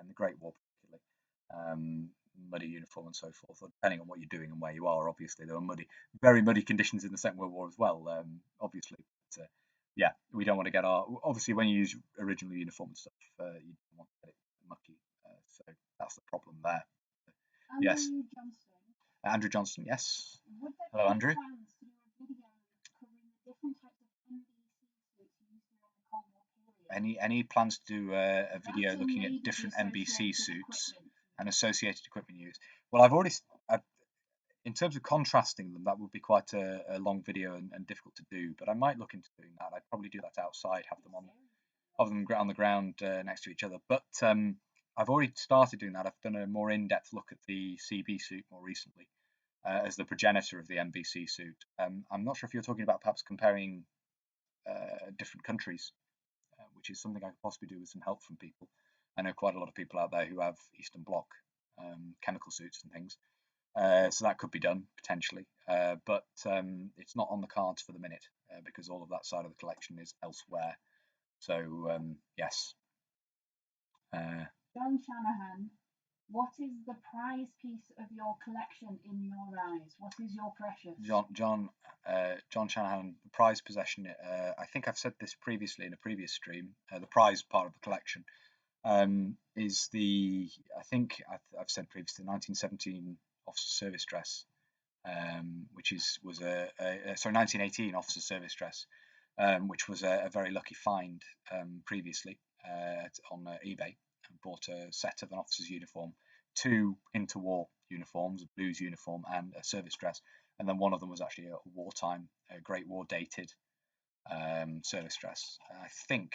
in the Great War particularly, muddy uniform and so forth. Depending on what you're doing and where you are, obviously there were very muddy conditions in the Second World War as well. Obviously, but, yeah, we don't want to get obviously when you use original uniform and stuff, you don't want to get it mucky, so that's the problem there. Yes. Andrew Johnston, yes. Hello, Andrew. Any plans to do a video looking at different NBC suits and associated equipment use? Well, in terms of contrasting them, that would be quite a long video and difficult to do, but I might look into doing that. I'd probably do that outside, have them on the ground next to each other. But I've already started doing that. I've done a more in-depth look at the CB suit more recently as the progenitor of the NBC suit. I'm not sure if you're talking about perhaps comparing different countries, which is something I could possibly do with some help from people. I know quite a lot of people out there who have Eastern Bloc chemical suits and things. So that could be done potentially, but it's not on the cards for the minute because all of that side of the collection is elsewhere. So yes. John Shanahan, what is the prize piece of your collection in your eyes? What is your precious? John Shanahan, the prize possession. I think I've said this previously in a previous stream. The prize part of the collection is I think I've said previously, the 1917 officer service dress, which was 1918 officer service dress, which was a very lucky find previously on eBay. And bought a set of an officer's uniform, 2 interwar uniforms, a blues uniform and a service dress, and then one of them was actually a wartime, Great War dated service dress. I think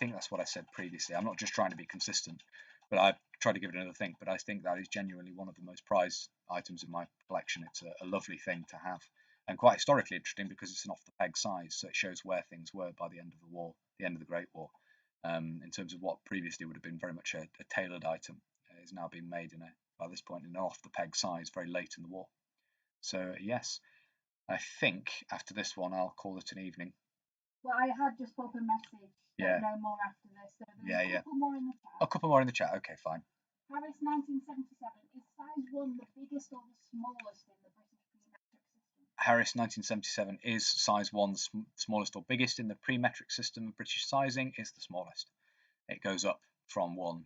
that's what I said previously. I'm not just trying to be consistent, but I try to give it another think. But I think that is genuinely one of the most prized items in my collection. It's a lovely thing to have, and quite historically interesting because it's an off-the-peg size, so it shows where things were by the end of the war, the end of the Great War. In terms of what previously would have been very much a tailored item, is now being made by this point in an off-the-peg size very late in the war. So yes, I think after this one I'll call it an evening. Well, I had just put a message. Yeah. No more after this. So there's a couple more in the chat. A couple more in the chat. Okay, fine. Harris 1977 is size 1 the biggest or the smallest in the British pre-metric system? Harris 1977 is size 1, the smallest or biggest in the pre-metric system of British sizing, is the smallest. It goes up from 1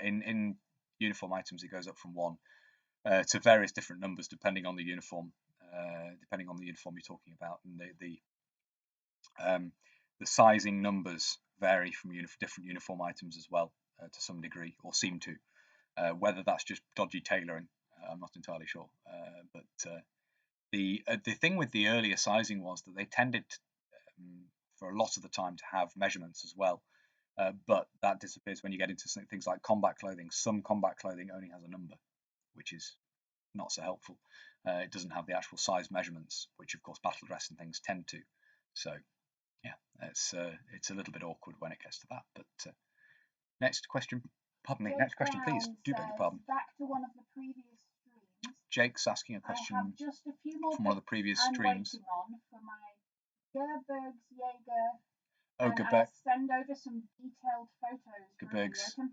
in uniform items. It goes up from 1 to various different numbers depending on the uniform, you're talking about, and the sizing numbers vary from different uniform items as well to some degree, or seem to. Whether that's just dodgy tailoring, I'm not entirely sure. But the thing with the earlier sizing was that they tended for a lot of the time to have measurements as well. But that disappears when you get into things like combat clothing. Some combat clothing only has a number, which is not so helpful. It doesn't have the actual size measurements, which of course battle dress and things tend to. So yeah, it's a little bit awkward when it gets to that. But next question. Pardon me. Next question, please. Do beg your pardon. Back to one of the previous streams. Jake's asking a question I have just a few more from one of the previous streams. I'm waiting on for my Gerberg's Jaeger. Oh, and I'll send over some detailed photos for a comparison.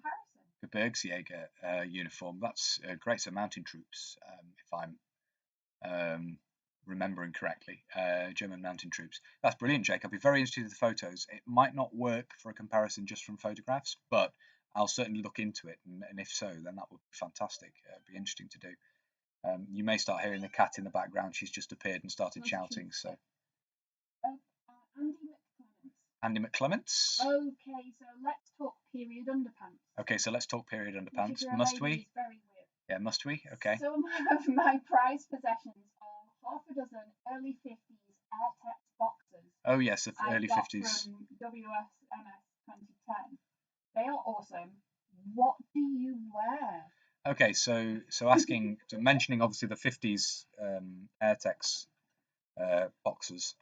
Gerberg's Jaeger uniform. That's great. So mountain troops, if I'm remembering correctly, German mountain troops. That's brilliant, Jake. I'll be very interested in the photos. It might not work for a comparison just from photographs, but I'll certainly look into it, and if so, then that would be fantastic. It'd be interesting to do. You may start hearing the cat in the background. She's just appeared and started shouting. So, Andy McClements. Okay, so let's talk period underpants. Okay, so let's talk period underpants. Must we? Very weird. Yeah, must we? Okay. Some of my prized possessions are half a dozen early 50s Airtex boxers. Oh yes, early 50s. From WSMS 2010. They are awesome. What do you wear? Okay, so mentioning obviously the 50s Airtex boxers.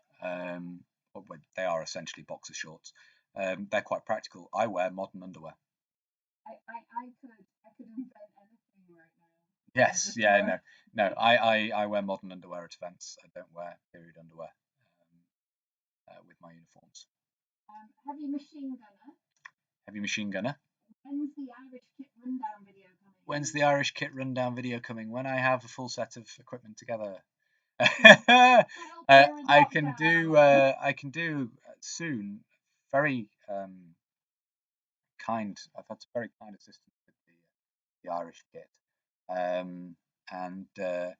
They are essentially boxer shorts. They're quite practical. I wear modern underwear. I could invent anything right now. Yes, yeah, no. I wear modern underwear at events. I don't wear period underwear with my uniforms. Heavy machine gunner. Heavy machine gunner. When's the Irish kit rundown video coming? When's the Irish kit rundown video coming? When I have a full set of equipment together. I can do soon. Very kind. I've had some very kind assistance with the Irish kit, and the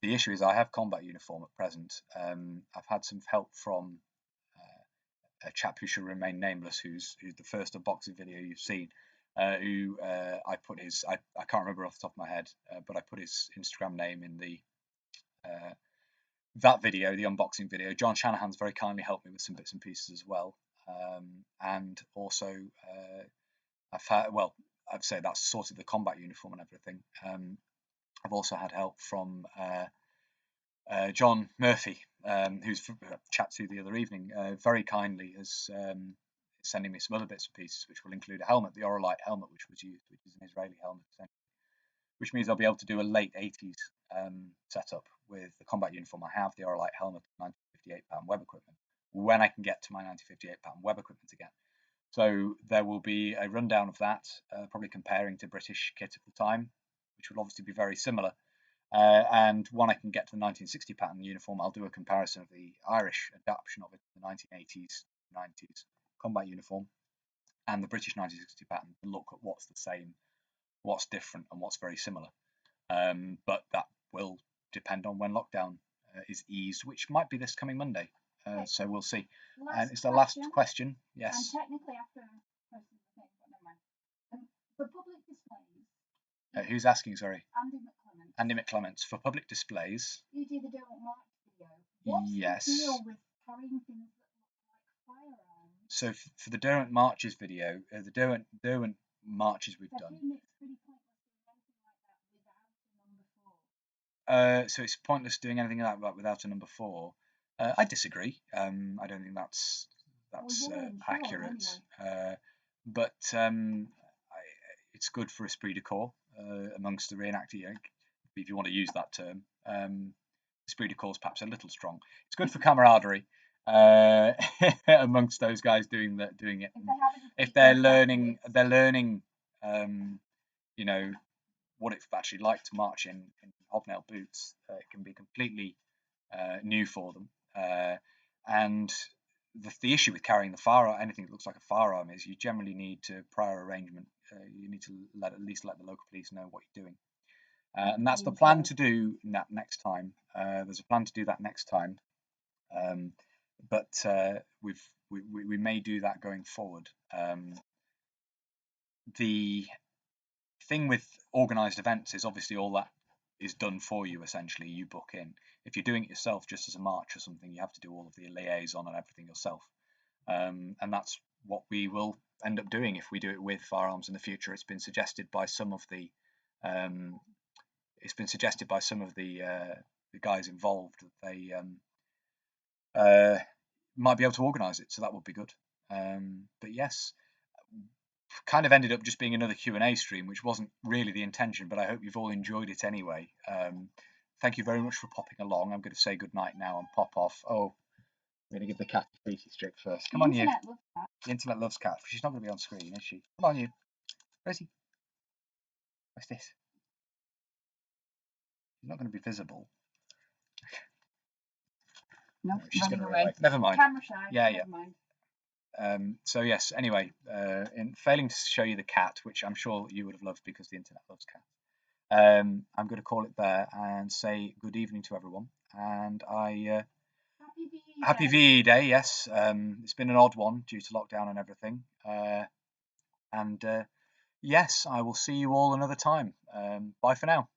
issue is I have combat uniform at present. I've had some help from a chap who should remain nameless, who's the first unboxing video you've seen. Who I put his I can't remember off the top of my head, but I put his Instagram name in the that video, the unboxing video. John Shanahan's very kindly helped me with some bits and pieces as well, and also I'd say that's sorted the combat uniform and everything. I've also had help from John Murphy, who's chat to the other evening, very kindly is sending me some other bits and pieces, which will include a helmet, the Oralite helmet, which was used, which is an Israeli helmet, which means I'll be able to do a late 80s setup with the combat uniform I have, the Oralite helmet, 1958 web equipment, when I can get to my 1958 web equipment again. So there will be a rundown of that, probably comparing to British kit at the time, which will obviously be very similar. And when I can get to the 1960 pattern uniform, I'll do a comparison of the Irish adaptation of it, the 1980s, 90s combat uniform, and the British 1960 pattern to look at what's the same, what's different, and what's very similar. But that will depend on when lockdown is eased, which might be this coming Monday. So we'll see. And it's the last question. Yes. And technically after posting the thing, but never mind. For public displays. Who's asking? Sorry. Andy McClements. Andy McClements. For public displays. You do the Don't March video. What's the deal with carrying things that look like firearms? So for the Derwent Marches video, the Derwent Marches we've done. So it's pointless doing anything like that without a number 4. I disagree. I don't think that's accurate. Anyway. But it's good for esprit de corps amongst the reenactors. if you want to use that term. Esprit de corps perhaps a little strong. It's good for camaraderie amongst those guys doing it. If they're learning, you know, what it's actually like to march in hobnail boots. It can be completely new for them. And the issue with carrying the firearm, anything that looks like a firearm, is you generally need to prior arrangement. You need to at least let the local police know what you're doing. And that's the plan to do that next time. There's a plan to do that next time, but we may do that going forward. The thing with organised events is obviously all that is done for you. Essentially, you book in. If you're doing it yourself, just as a march or something, you have to do all of the liaison and everything yourself. And that's what we will end up doing if we do it with firearms in the future. It's been suggested by some of the guys involved that they might be able to organise it, so that would be good. But yes, kind of ended up just being another Q&A stream, which wasn't really the intention, but I hope you've all enjoyed it anyway. Thank you very much for popping along. I'm going to say good night now and pop off. Oh, I'm going to give the cat a feety strip first. Come on, you. The internet loves cat. She's not going to be on screen, is she? Come on, you. Where's he? What's this? She's not going to be visible. No, she's running going to away. Never mind. Camera shy. Yeah. Never mind. So yes, anyway, in failing to show you the cat, which I'm sure you would have loved because the internet loves cats, I'm going to call it there and say good evening to everyone. And Happy VE Day, yes. It's been an odd one due to lockdown and everything. And yes, I will see you all another time. Bye for now.